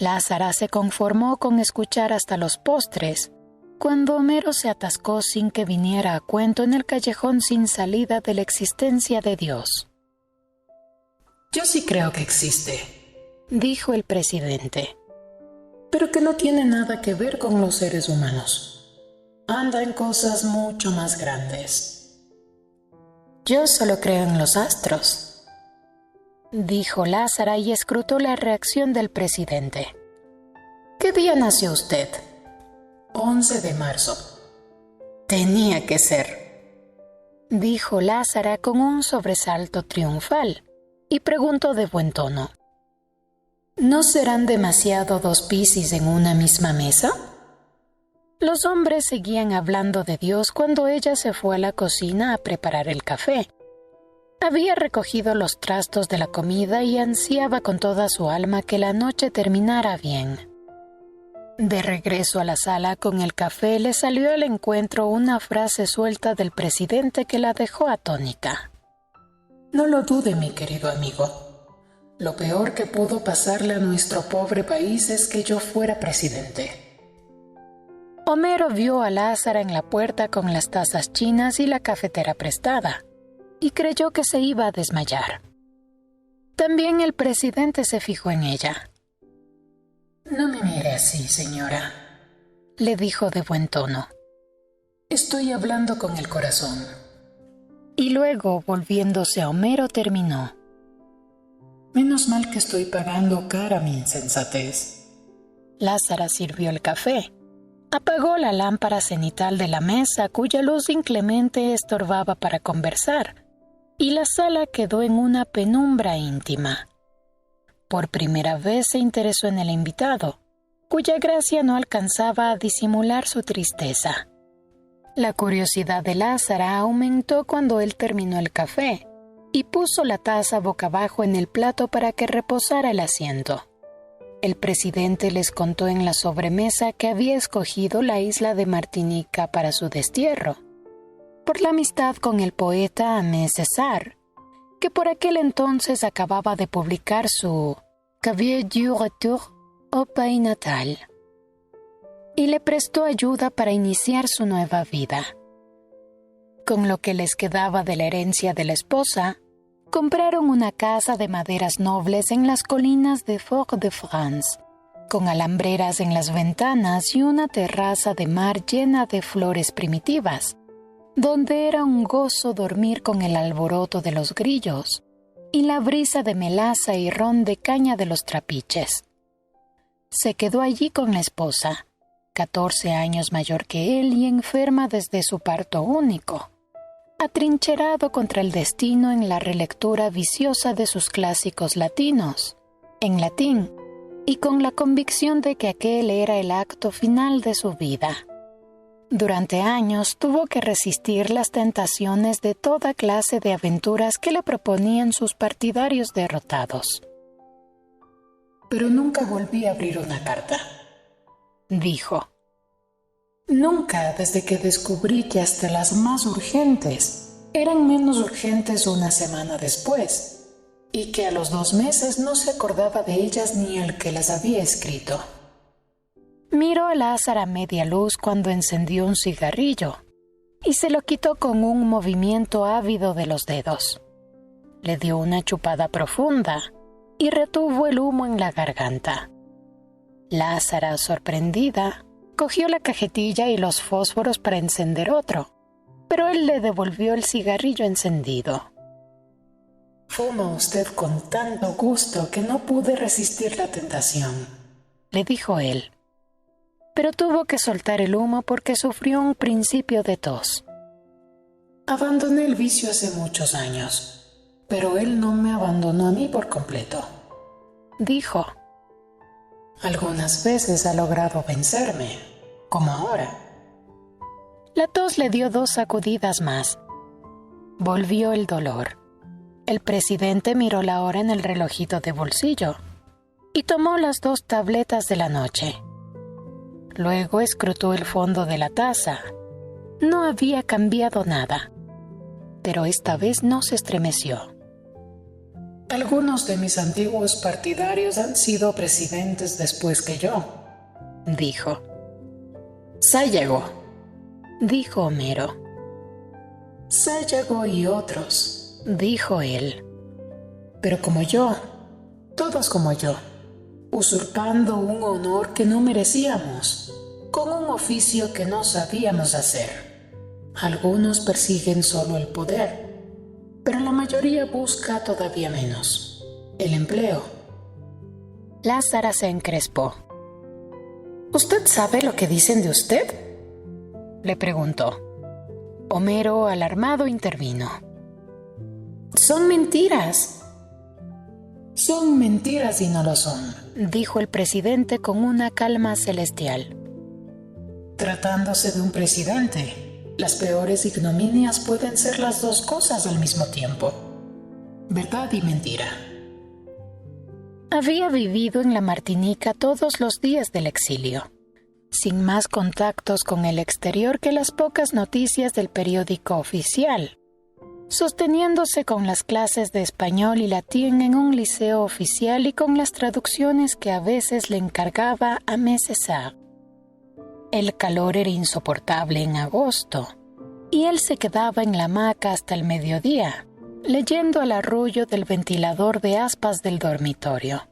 Lázara se conformó con escuchar hasta los postres, cuando Homero se atascó sin que viniera a cuento en el callejón sin salida de la existencia de Dios. Yo sí creo que existe, dijo el presidente, pero que no tiene nada que ver con los seres humanos. anda en cosas mucho más grandes. Yo solo creo en los astros, dijo Lázara y escrutó la reacción del presidente. ¿Qué día nació usted? 11 de marzo. Tenía que ser, dijo Lázara con un sobresalto triunfal y preguntó de buen tono. ¿No serán demasiado dos Piscis en una misma mesa? Los hombres seguían hablando de Dios cuando ella se fue a la cocina a preparar el café. Había recogido los trastos de la comida y ansiaba con toda su alma que la noche terminara bien. De regreso a la sala con el café le salió al encuentro una frase suelta del presidente que la dejó atónita. No lo dude, mi querido amigo. Lo peor que pudo pasarle a nuestro pobre país es que yo fuera presidente. Homero vio a Lázara en la puerta con las tazas chinas y la cafetera prestada, y creyó que se iba a desmayar. También el presidente se fijó en ella. No me mire así, señora, le dijo de buen tono. Estoy hablando con el corazón. Y luego, volviéndose a Homero, terminó. Menos mal que estoy pagando cara mi insensatez. Lázara sirvió el café. Apagó la lámpara cenital de la mesa, cuya luz inclemente estorbaba para conversar, y la sala quedó en una penumbra íntima. Por primera vez se interesó en el invitado, cuya gracia no alcanzaba a disimular su tristeza. La curiosidad de Lázara aumentó cuando él terminó el café y puso la taza boca abajo en el plato para que reposara el asiento. El presidente les contó en la sobremesa que había escogido la isla de Martinica para su destierro, por la amistad con el poeta Aimé Césaire, que por aquel entonces acababa de publicar su Cahiers du retour au pays natal, y le prestó ayuda para iniciar su nueva vida. Con lo que les quedaba de la herencia de la esposa, compraron una casa de maderas nobles en las colinas de Fort-de-France, con alambreras en las ventanas y una terraza de mar llena de flores primitivas, donde era un gozo dormir con el alboroto de los grillos y la brisa de melaza y ron de caña de los trapiches. Se quedó allí con la esposa, 14 años mayor que él y enferma desde su parto único, atrincherado contra el destino en la relectura viciosa de sus clásicos latinos, en latín, y con la convicción de que aquel era el acto final de su vida. Durante años tuvo que resistir las tentaciones de toda clase de aventuras que le proponían sus partidarios derrotados. Pero nunca volví a abrir una carta, dijo. Nunca, desde que descubrí que hasta las más urgentes eran menos urgentes una semana después, y que a los 2 meses no se acordaba de ellas ni el que las había escrito. Miró a Lázara a media luz cuando encendió un cigarrillo y se lo quitó con un movimiento ávido de los dedos. Le dio una chupada profunda y retuvo el humo en la garganta. Lázara, sorprendida, cogió la cajetilla y los fósforos para encender otro, pero él le devolvió el cigarrillo encendido. Fuma usted con tanto gusto que no pude resistir la tentación, le dijo él. Pero tuvo que soltar el humo porque sufrió un principio de tos. Abandoné el vicio hace muchos años, pero él no me abandonó a mí por completo, dijo. Algunas veces ha logrado vencerme, como ahora. La tos le dio 2 sacudidas más. Volvió el dolor. El presidente miró la hora en el relojito de bolsillo y tomó las 2 tabletas de la noche. Luego escrutó el fondo de la taza. No había cambiado nada, pero esta vez no se estremeció. Algunos de mis antiguos partidarios han sido presidentes después que yo, dijo. Sayago, dijo Homero. Sayago y otros, dijo él. Pero como yo, todos como yo, usurpando un honor que no merecíamos, con un oficio que no sabíamos hacer. Algunos persiguen solo el poder, pero la mayoría busca todavía menos: el empleo. Lázara se encrespó. ¿Usted sabe lo que dicen de usted?, le preguntó. Homero, alarmado, intervino. Son mentiras. Son mentiras y no lo son, dijo el presidente con una calma celestial. Tratándose de un presidente, las peores ignominias pueden ser las dos cosas al mismo tiempo: verdad y mentira. Había vivido en la Martinica todos los días del exilio, sin más contactos con el exterior que las pocas noticias del periódico oficial, sosteniéndose con las clases de español y latín en un liceo oficial y con las traducciones que a veces le encargaba a César. El calor era insoportable en agosto, y él se quedaba en la hamaca hasta el mediodía, leyendo al arrullo del ventilador de aspas del dormitorio.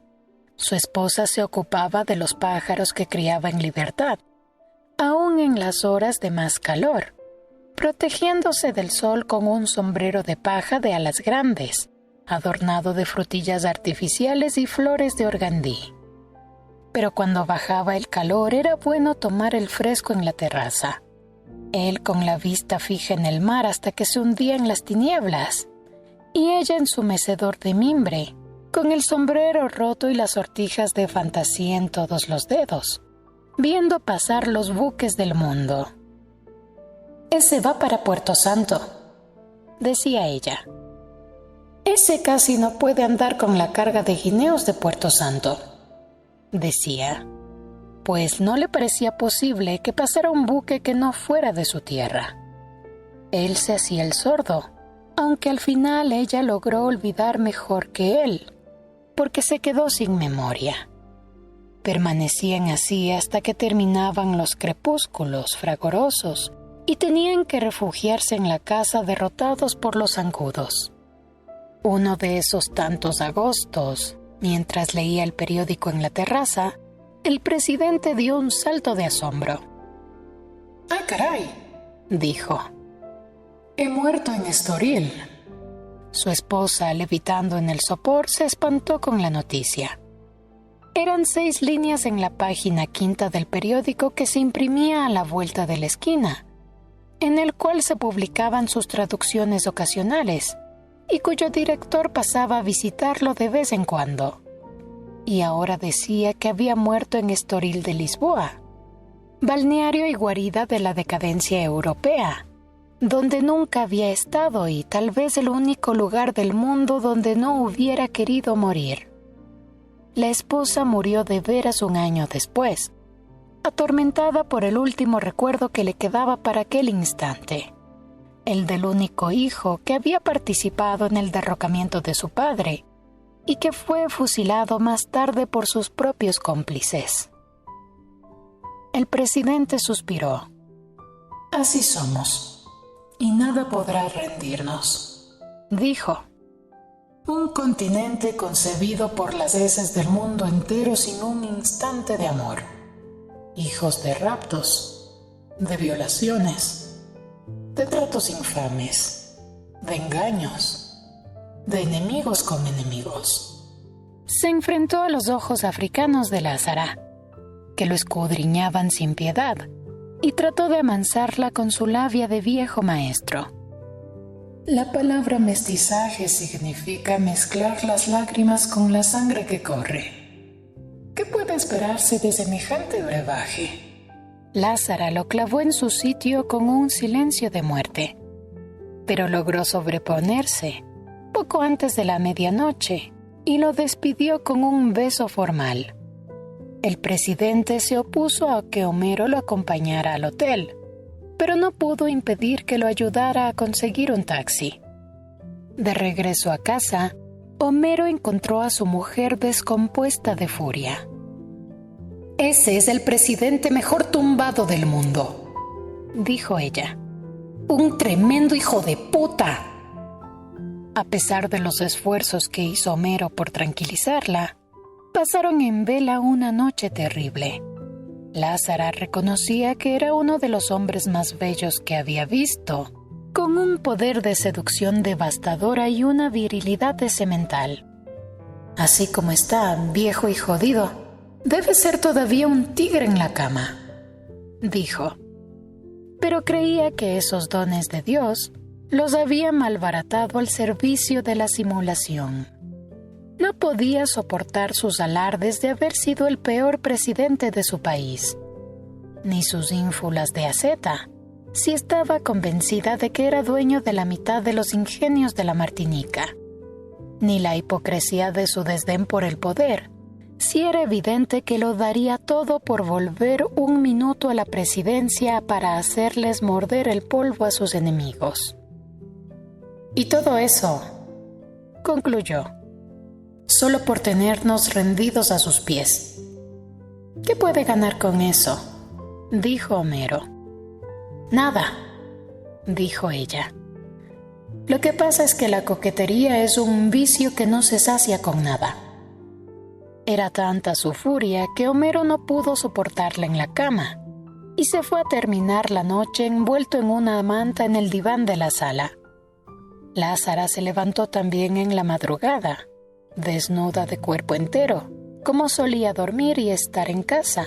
Su esposa se ocupaba de los pájaros que criaba en libertad, aún en las horas de más calor, protegiéndose del sol con un sombrero de paja de alas grandes, adornado de frutillas artificiales y flores de organdí. Pero cuando bajaba el calor era bueno tomar el fresco en la terraza. Él con la vista fija en el mar hasta que se hundía en las tinieblas, y ella en su mecedor de mimbre, con el sombrero roto y las sortijas de fantasía en todos los dedos, viendo pasar los buques del mundo. «Ese va para Puerto Santo», decía ella. «Ese casi no puede andar con la carga de guineos de Puerto Santo», decía, pues no le parecía posible que pasara un buque que no fuera de su tierra. Él se hacía el sordo, aunque al final ella logró olvidar mejor que él, porque se quedó sin memoria. Permanecían así hasta que terminaban los crepúsculos fragorosos y tenían que refugiarse en la casa derrotados por los zancudos. Uno de esos tantos agostos, mientras leía el periódico en la terraza, el presidente dio un salto de asombro. «¡Ah, caray!», dijo. «He muerto en Estoril». Su esposa, levitando en el sopor, se espantó con la noticia. Eran 6 líneas en la página 5 del periódico que se imprimía a la vuelta de la esquina, en el cual se publicaban sus traducciones ocasionales y cuyo director pasaba a visitarlo de vez en cuando. Y ahora decía que había muerto en Estoril de Lisboa, balneario y guarida de la decadencia europea, donde nunca había estado y tal vez el único lugar del mundo donde no hubiera querido morir. La esposa murió de veras un año después, atormentada por el último recuerdo que le quedaba para aquel instante, el del único hijo que había participado en el derrocamiento de su padre y que fue fusilado más tarde por sus propios cómplices. El presidente suspiró. «Así somos, y nada podrá rendirnos», dijo. «Un continente concebido por las heces del mundo entero sin un instante de amor. Hijos de raptos, de violaciones, de tratos infames, de engaños, de enemigos con enemigos». Se enfrentó a los ojos africanos de Lázara, que lo escudriñaban sin piedad, y trató de amansarla con su labia de viejo maestro. «La palabra mestizaje significa mezclar las lágrimas con la sangre que corre. ¿Qué puede esperarse de semejante brebaje?». Lázara lo clavó en su sitio con un silencio de muerte, pero logró sobreponerse poco antes de la medianoche y lo despidió con un beso formal. El presidente se opuso a que Homero lo acompañara al hotel, pero no pudo impedir que lo ayudara a conseguir un taxi. De regreso a casa, Homero encontró a su mujer descompuesta de furia. «Ese es el presidente mejor tumbado del mundo», dijo ella. «Un tremendo hijo de puta». A pesar de los esfuerzos que hizo Homero por tranquilizarla, pasaron en vela una noche terrible. Lázara reconocía que era uno de los hombres más bellos que había visto, con un poder de seducción devastadora y una virilidad de cemental. Así como está, viejo y jodido, debe ser todavía un tigre en la cama, dijo. Pero creía que esos dones de Dios los había malbaratado al servicio de la simulación. No podía soportar sus alardes de haber sido el peor presidente de su país, ni sus ínfulas de asceta, si estaba convencida de que era dueño de la mitad de los ingenios de la Martinica, ni la hipocresía de su desdén por el poder, si era evidente que lo daría todo por volver un minuto a la presidencia para hacerles morder el polvo a sus enemigos. Y todo eso, concluyó, solo por tenernos rendidos a sus pies. ¿Qué puede ganar con eso?, dijo Homero. Nada, dijo ella. Lo que pasa es que la coquetería es un vicio que no se sacia con nada. Era tanta su furia que Homero no pudo soportarla en la cama y se fue a terminar la noche envuelto en una manta en el diván de la sala. Lázara se levantó también en la madrugada, desnuda de cuerpo entero, como solía dormir y estar en casa,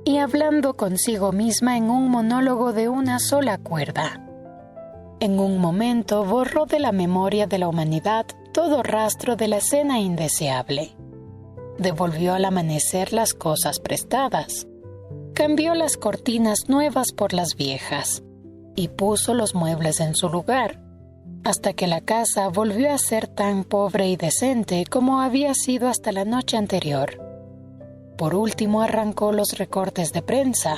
y hablando consigo misma en un monólogo de una sola cuerda. En un momento borró de la memoria de la humanidad todo rastro de la escena indeseable. Devolvió al amanecer las cosas prestadas, cambió las cortinas nuevas por las viejas y puso los muebles en su lugar, hasta que la casa volvió a ser tan pobre y decente como había sido hasta la noche anterior. Por último arrancó los recortes de prensa,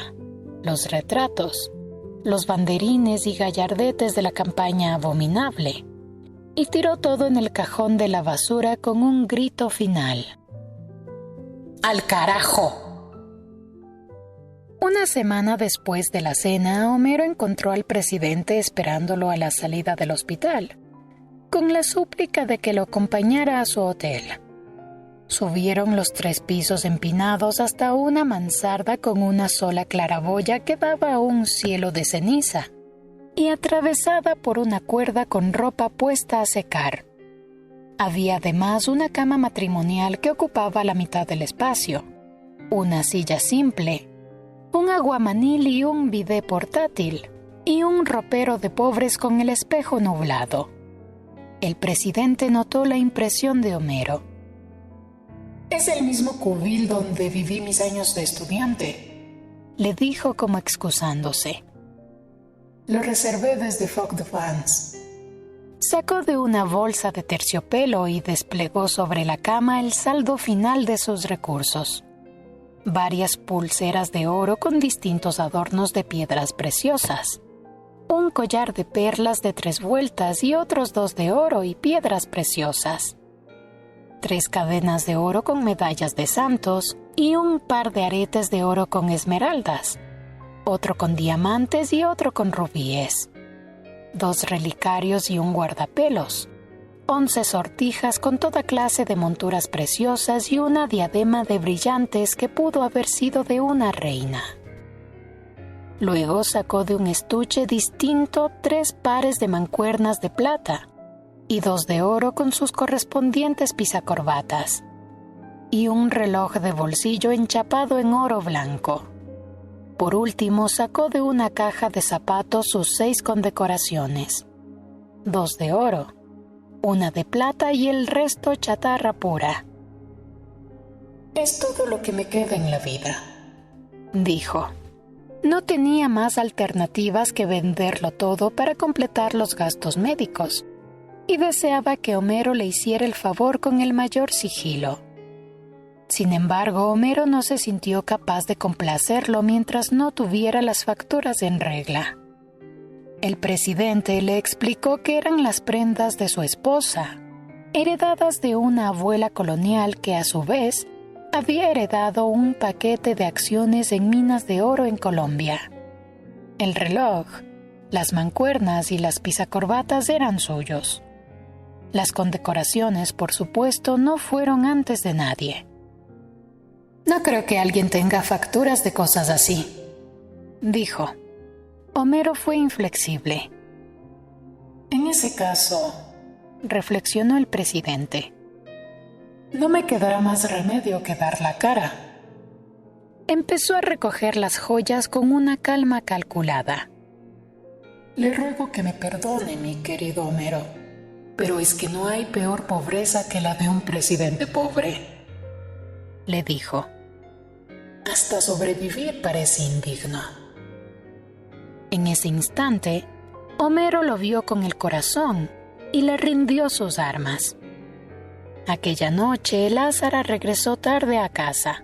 los retratos, los banderines y gallardetes de la campaña abominable, y tiró todo en el cajón de la basura con un grito final. ¡Al carajo! Una semana después de la cena, Homero encontró al presidente esperándolo a la salida del hospital, con la súplica de que lo acompañara a su hotel. Subieron los 3 pisos empinados hasta una mansarda con una sola claraboya que daba a un cielo de ceniza y atravesada por una cuerda con ropa puesta a secar. Había además una cama matrimonial que ocupaba la mitad del espacio, una silla simple, un aguamanil y un bidé portátil, y un ropero de pobres con el espejo nublado. El presidente notó la impresión de Homero. «Es el mismo cubil donde viví mis años de estudiante», le dijo como excusándose. «Lo reservé desde Fort-de-France». Sacó de una bolsa de terciopelo y desplegó sobre la cama el saldo final de sus recursos. Varias pulseras de oro con distintos adornos de piedras preciosas, un collar de perlas de 3 vueltas y otros 2 de oro y piedras preciosas, 3 cadenas de oro con medallas de santos y un par de aretes de oro con esmeraldas, otro con diamantes y otro con rubíes, 2 relicarios y un guardapelos, 11 sortijas con toda clase de monturas preciosas y una diadema de brillantes que pudo haber sido de una reina. Luego sacó de un estuche distinto 3 pares de mancuernas de plata y 2 de oro con sus correspondientes pisacorbatas, y un reloj de bolsillo enchapado en oro blanco. Por último, sacó de una caja de zapatos sus 6 condecoraciones, 2 de oro, una de plata y el resto chatarra pura. «Es todo lo que me queda en la vida», dijo. No tenía más alternativas que venderlo todo para completar los gastos médicos, y deseaba que Homero le hiciera el favor con el mayor sigilo. Sin embargo, Homero no se sintió capaz de complacerlo mientras no tuviera las facturas en regla. El presidente le explicó que eran las prendas de su esposa, heredadas de una abuela colonial que a su vez había heredado un paquete de acciones en minas de oro en Colombia. El reloj, las mancuernas y las pisacorbatas eran suyos. Las condecoraciones, por supuesto, no fueron antes de nadie. No creo que alguien tenga facturas de cosas así, dijo. Homero fue inflexible. En ese caso, reflexionó el presidente, no me quedará más remedio que dar la cara. Empezó a recoger las joyas con una calma calculada. Le ruego que me perdone, mi querido Homero, pero es que no hay peor pobreza que la de un presidente pobre, le dijo. Hasta sobrevivir parece indigno. En ese instante, Homero lo vio con el corazón y le rindió sus armas. Aquella noche, Lázara regresó tarde a casa.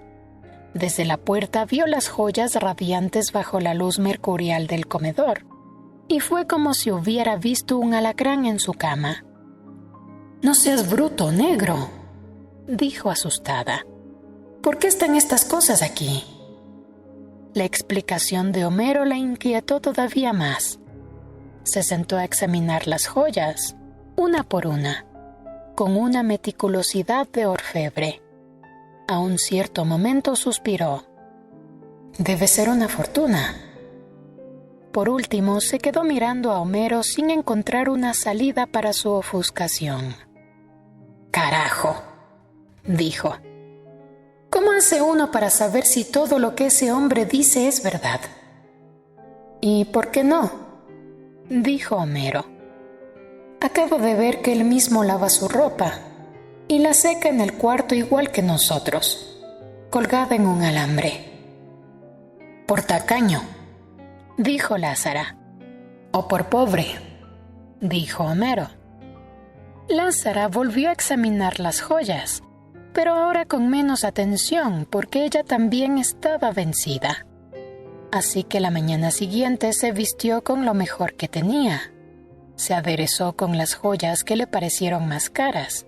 Desde la puerta vio las joyas radiantes bajo la luz mercurial del comedor, y fue como si hubiera visto un alacrán en su cama. «No seas bruto, negro», dijo asustada. «¿Por qué están estas cosas aquí?» La explicación de Homero la inquietó todavía más. Se sentó a examinar las joyas, una por una, con una meticulosidad de orfebre. A un cierto momento suspiró. «Debe ser una fortuna». Por último, se quedó mirando a Homero sin encontrar una salida para su ofuscación. «Carajo», dijo. «¿Cómo hace uno para saber si todo lo que ese hombre dice es verdad?» «¿Y por qué no?», dijo Homero. «Acabo de ver que él mismo lava su ropa y la seca en el cuarto igual que nosotros, colgada en un alambre». «Por tacaño», dijo Lázara. «O por pobre», dijo Homero. Lázara volvió a examinar las joyas, pero ahora con menos atención porque ella también estaba vencida. Así que la mañana siguiente se vistió con lo mejor que tenía. Se aderezó con las joyas que le parecieron más caras.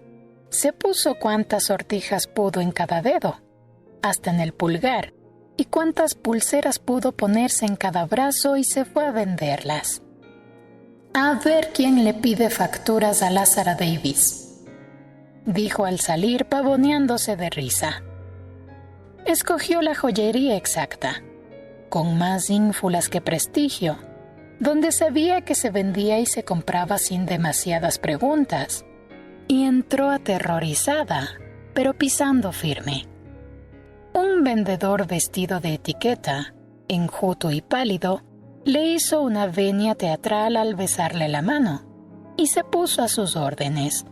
Se puso cuantas sortijas pudo en cada dedo, hasta en el pulgar, y cuantas pulseras pudo ponerse en cada brazo y se fue a venderlas. «A ver quién le pide facturas a Lázara Davis», dijo al salir pavoneándose de risa. Escogió la joyería exacta, con más ínfulas que prestigio, donde sabía que se vendía y se compraba sin demasiadas preguntas, y entró aterrorizada, pero pisando firme. Un vendedor vestido de etiqueta, enjuto y pálido, le hizo una venia teatral al besarle la mano, y se puso a sus órdenes.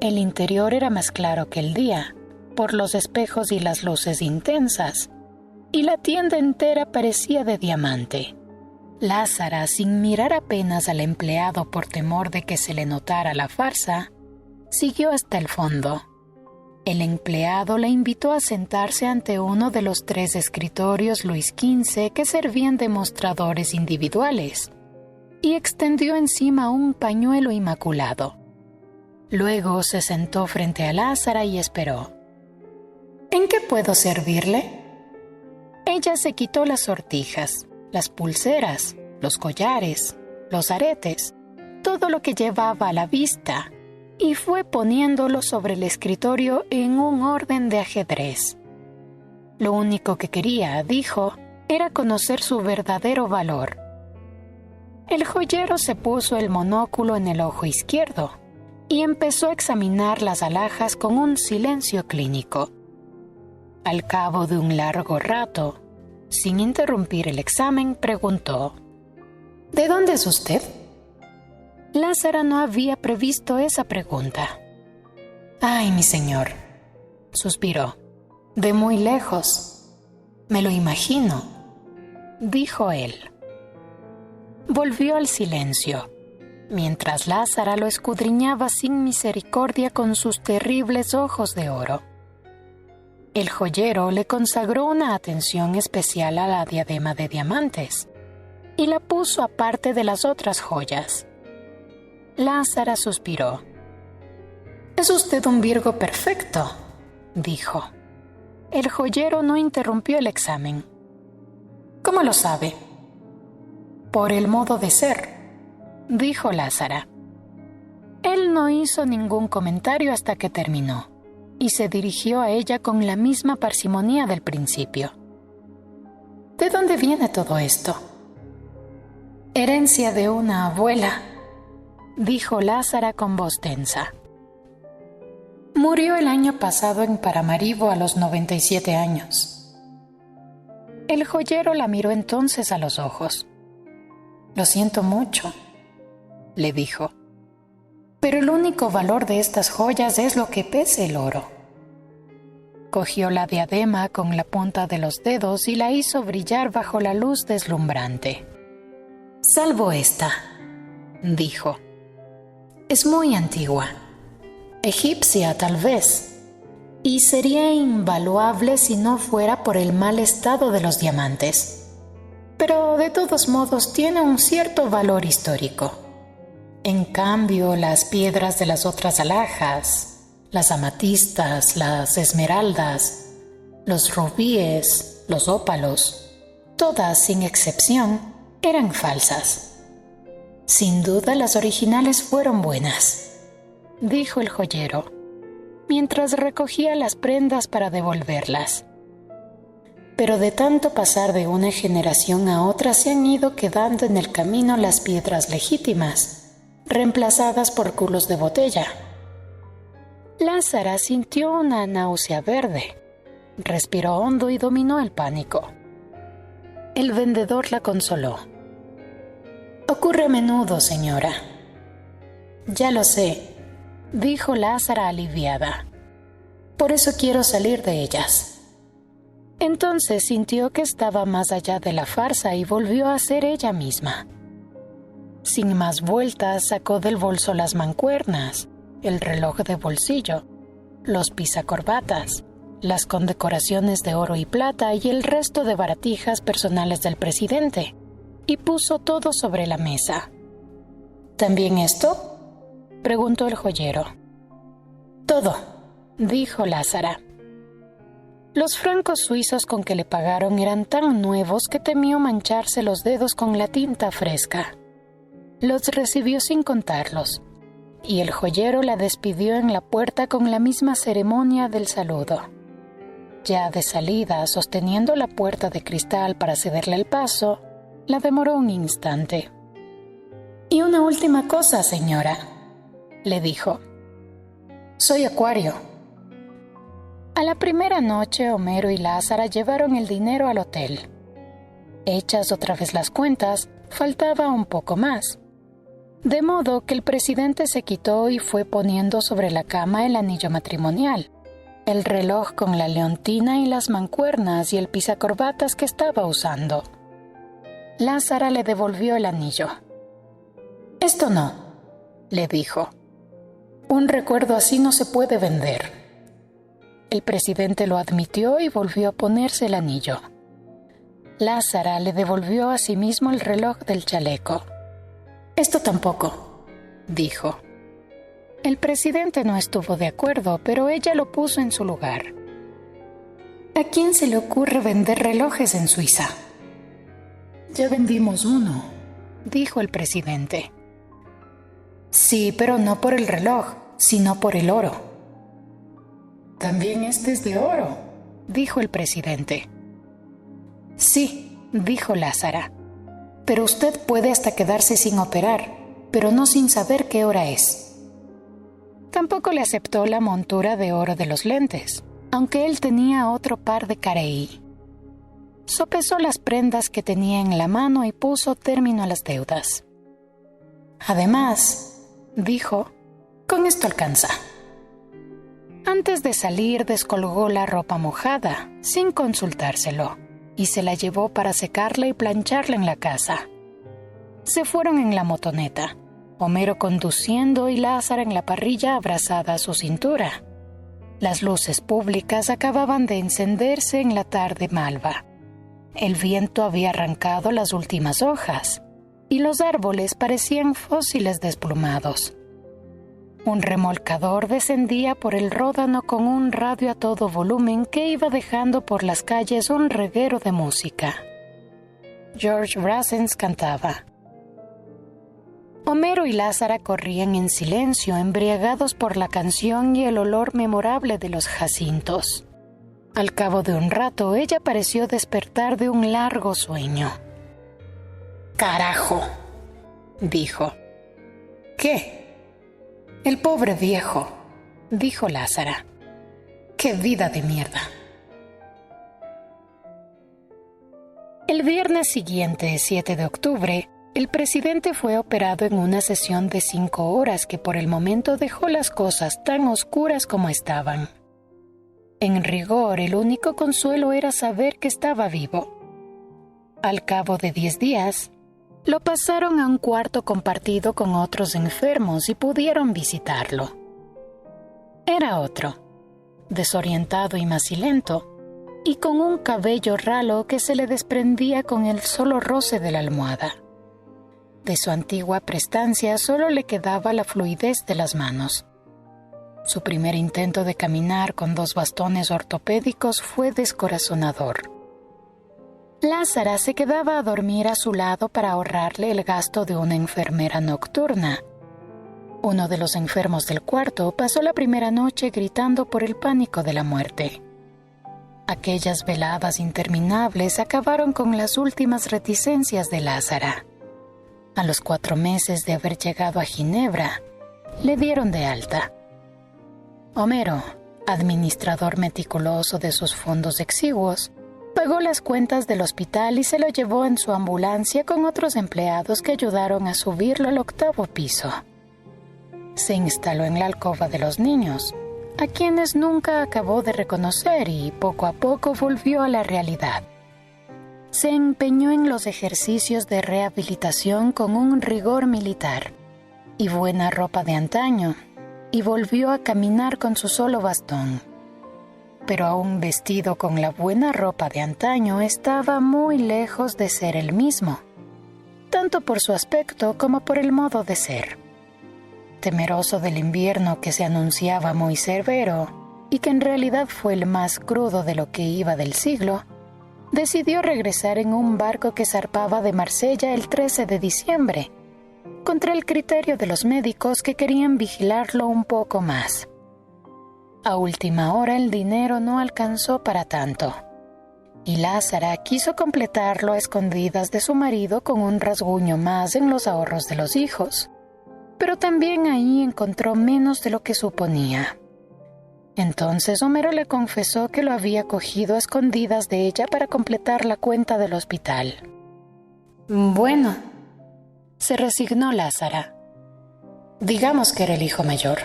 El interior era más claro que el día, por los espejos y las luces intensas, y la tienda entera parecía de diamante. Lázara, sin mirar apenas al empleado por temor de que se le notara la farsa, siguió hasta el fondo. El empleado la invitó a sentarse ante uno de los 3 escritorios Luis XV que servían de mostradores individuales, y extendió encima un pañuelo inmaculado. Luego se sentó frente a Lázara y esperó. «¿En qué puedo servirle?» Ella se quitó las sortijas, las pulseras, los collares, los aretes, todo lo que llevaba a la vista, y fue poniéndolo sobre el escritorio en un orden de ajedrez. Lo único que quería, dijo, era conocer su verdadero valor. El joyero se puso el monóculo en el ojo izquierdo y empezó a examinar las alhajas con un silencio clínico. Al cabo de un largo rato, sin interrumpir el examen, preguntó: «¿De dónde es usted?» Lázara no había previsto esa pregunta. «Ay, mi señor», suspiró. «De muy lejos. Me lo imagino», dijo él. Volvió al silencio, mientras Lázara lo escudriñaba sin misericordia con sus terribles ojos de oro. El joyero le consagró una atención especial a la diadema de diamantes y la puso aparte de las otras joyas. Lázara suspiró. «Es usted un Virgo perfecto», dijo. El joyero no interrumpió el examen. «¿Cómo lo sabe?» «Por el modo de ser», dijo Lázara. Él no hizo ningún comentario hasta que terminó. y se dirigió a ella con la misma parsimonia del principio. ¿De dónde viene todo esto? Herencia de una abuela, dijo Lázara con voz tensa. Murió el año pasado en Paramaribo a los 97 años. El joyero la miró entonces a los ojos. Lo siento mucho, le dijo. Pero el único valor de estas joyas es lo que pese el oro. Cogió la diadema con la punta de los dedos y la hizo brillar bajo la luz deslumbrante. Salvo esta, dijo. Es muy antigua, egipcia tal vez, y sería invaluable si no fuera por el mal estado de los diamantes. Pero de todos modos tiene un cierto valor histórico. En cambio, las piedras de las otras alhajas, las amatistas, las esmeraldas, los rubíes, los ópalos, todas sin excepción, eran falsas. Sin duda las originales fueron buenas, dijo el joyero, mientras recogía las prendas para devolverlas. Pero de tanto pasar de una generación a otra se han ido quedando en el camino las piedras legítimas, reemplazadas por culos de botella. Lázara sintió una náusea verde, respiró hondo y dominó el pánico. El vendedor la consoló. Ocurre a menudo, señora. Ya lo sé, dijo Lázara aliviada. Por eso quiero salir de ellas. Entonces sintió que estaba más allá de la farsa y volvió a ser ella misma. Sin más vueltas, sacó del bolso las mancuernas, el reloj de bolsillo, los pisacorbatas, las condecoraciones de oro y plata y el resto de baratijas personales del presidente, y puso todo sobre la mesa. ¿También esto?, preguntó el joyero. Todo, dijo Lázara. Los francos suizos con que le pagaron eran tan nuevos que temió mancharse los dedos con la tinta fresca. Los recibió sin contarlos, y el joyero la despidió en la puerta con la misma ceremonia del saludo. Ya de salida, sosteniendo la puerta de cristal para cederle el paso, la demoró un instante. «Y una última cosa, señora», le dijo. «Soy Acuario». A la primera noche, Homero y Lázara llevaron el dinero al hotel. Hechas otra vez las cuentas, faltaba un poco más. De modo que el presidente se quitó y fue poniendo sobre la cama el anillo matrimonial, el reloj con la leontina y las mancuernas y el pisacorbatas que estaba usando. Lázara le devolvió el anillo. «Esto no», le dijo. «Un recuerdo así no se puede vender». El presidente lo admitió y volvió a ponerse el anillo. Lázara le devolvió a sí mismo el reloj del chaleco. «Esto tampoco», dijo. El presidente no estuvo de acuerdo, pero ella lo puso en su lugar. ¿A quién se le ocurre vender relojes en Suiza? Ya vendimos uno, dijo el presidente. Sí, pero no por el reloj, sino por el oro. También este es de oro, dijo el presidente. Sí, dijo Lázara. Pero usted puede hasta quedarse sin operar, pero no sin saber qué hora es. Tampoco le aceptó la montura de oro de los lentes, aunque él tenía otro par de carey. Sopesó las prendas que tenía en la mano y puso término a las deudas. Además, dijo, con esto alcanza. Antes de salir descolgó la ropa mojada, sin consultárselo, y se la llevó para secarla y plancharla en la casa. Se fueron en la motoneta, Homero conduciendo y Lázara en la parrilla abrazada a su cintura. Las luces públicas acababan de encenderse en la tarde malva. El viento había arrancado las últimas hojas, y los árboles parecían fósiles desplumados. Un remolcador descendía por el ródano con un radio a todo volumen que iba dejando por las calles un reguero de música. George Brassens cantaba. Homero y Lázara corrían en silencio, embriagados por la canción y el olor memorable de los jacintos. Al cabo de un rato, ella pareció despertar de un largo sueño. «¡Carajo!», dijo. «¿Qué?». «El pobre viejo», dijo Lázara. «¡Qué vida de mierda!». El viernes siguiente, 7 de octubre, el presidente fue operado en una sesión de 5 horas que por el momento dejó las cosas tan oscuras como estaban. En rigor, el único consuelo era saber que estaba vivo. Al cabo de 10 días, lo pasaron a un cuarto compartido con otros enfermos y pudieron visitarlo. Era otro, desorientado y macilento, y con un cabello ralo que se le desprendía con el solo roce de la almohada. De su antigua prestancia solo le quedaba la fluidez de las manos. Su primer intento de caminar con 2 bastones ortopédicos fue descorazonador. Lázara se quedaba a dormir a su lado para ahorrarle el gasto de una enfermera nocturna. Uno de los enfermos del cuarto pasó la primera noche gritando por el pánico de la muerte. Aquellas veladas interminables acabaron con las últimas reticencias de Lázara. A los 4 meses de haber llegado a Ginebra, le dieron de alta. Homero, administrador meticuloso de sus fondos exiguos, pagó las cuentas del hospital y se lo llevó en su ambulancia con otros empleados que ayudaron a subirlo al 8º piso. Se instaló en la alcoba de los niños, a quienes nunca acabó de reconocer, y poco a poco volvió a la realidad. Se empeñó en los ejercicios de rehabilitación con un rigor militar y buena ropa de antaño, y volvió a caminar con su solo bastón. Pero aún vestido con la buena ropa de antaño, estaba muy lejos de ser el mismo, tanto por su aspecto como por el modo de ser. Temeroso del invierno que se anunciaba muy severo y que en realidad fue el más crudo de lo que iba del siglo, decidió regresar en un barco que zarpaba de Marsella el 13 de diciembre, contra el criterio de los médicos que querían vigilarlo un poco más. A última hora el dinero no alcanzó para tanto, y Lázara quiso completarlo a escondidas de su marido con un rasguño más en los ahorros de los hijos, pero también ahí encontró menos de lo que suponía. Entonces Homero le confesó que lo había cogido a escondidas de ella para completar la cuenta del hospital. «Bueno», se resignó Lázara. «digamos que era el hijo mayor».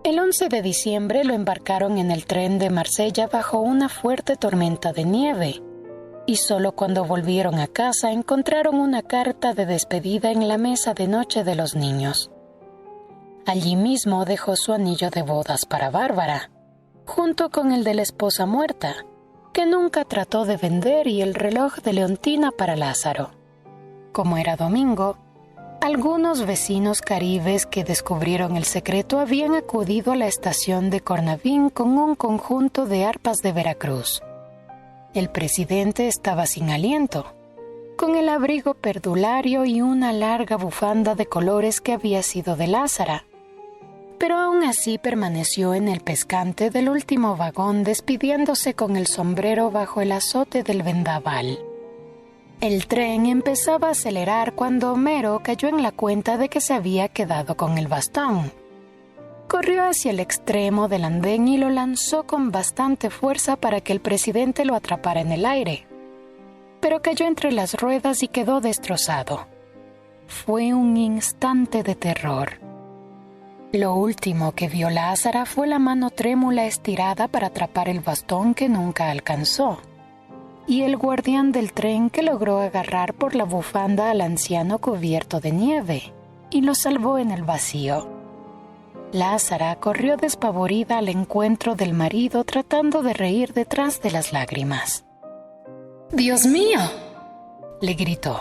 El 11 de diciembre lo embarcaron en el tren de Marsella bajo una fuerte tormenta de nieve, y solo cuando volvieron a casa encontraron una carta de despedida en la mesa de noche de los niños. Allí mismo dejó su anillo de bodas para Bárbara, junto con el de la esposa muerta, que nunca trató de vender, y el reloj de Leontina para Lázaro. Como era domingo, algunos vecinos caribes que descubrieron el secreto habían acudido a la estación de Cornavín con un conjunto de arpas de Veracruz. El presidente estaba sin aliento, con el abrigo perdulario y una larga bufanda de colores que había sido de Lázara, pero aún así permaneció en el pescante del último vagón despidiéndose con el sombrero bajo el azote del vendaval. El tren empezaba a acelerar cuando Homero cayó en la cuenta de que se había quedado con el bastón. Corrió hacia el extremo del andén y lo lanzó con bastante fuerza para que el presidente lo atrapara en el aire, pero cayó entre las ruedas y quedó destrozado. Fue un instante de terror. Lo último que vio Lázara fue la mano trémula estirada para atrapar el bastón que nunca alcanzó, y el guardián del tren que logró agarrar por la bufanda al anciano cubierto de nieve y lo salvó en el vacío. Lázara corrió despavorida al encuentro del marido tratando de reír detrás de las lágrimas. «¡Dios mío!», le gritó.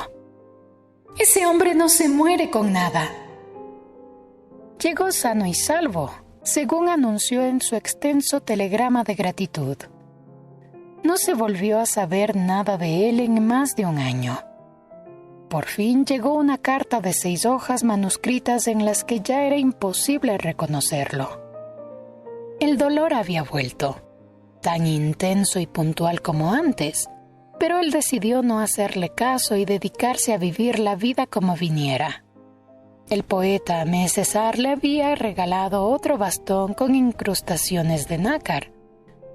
«Ese hombre no se muere con nada». Llegó sano y salvo, según anunció en su extenso telegrama de gratitud. No se volvió a saber nada de él en más de un año. por fin llegó una carta de 6 hojas manuscritas en las que ya era imposible reconocerlo. El dolor había vuelto, tan intenso y puntual como antes, pero él decidió no hacerle caso y dedicarse a vivir la vida como viniera. El poeta Aimé Césaire le había regalado otro bastón con incrustaciones de nácar,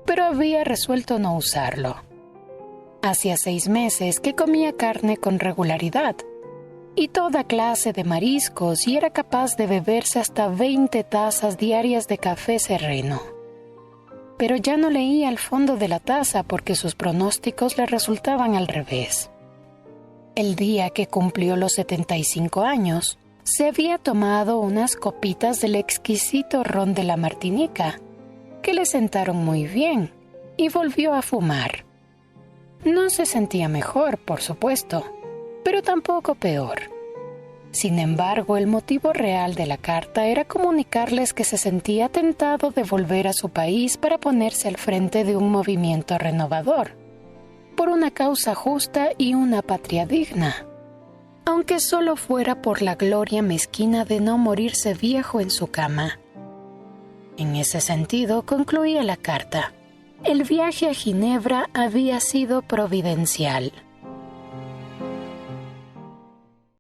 pero había resuelto no usarlo. Hacía 6 meses que comía carne con regularidad y toda clase de mariscos y era capaz de beberse hasta 20 tazas diarias de café sereno. Pero ya no leía al fondo de la taza porque sus pronósticos le resultaban al revés. El día que cumplió los 75 años, se había tomado unas copitas del exquisito ron de la Martinica, que le sentaron muy bien, y volvió a fumar. No se sentía mejor, por supuesto, pero tampoco peor. Sin embargo, el motivo real de la carta era comunicarles que se sentía tentado de volver a su país para ponerse al frente de un movimiento renovador, por una causa justa y una patria digna, aunque solo fuera por la gloria mezquina de no morirse viejo en su cama. En ese sentido, concluía la carta. El viaje a Ginebra había sido providencial.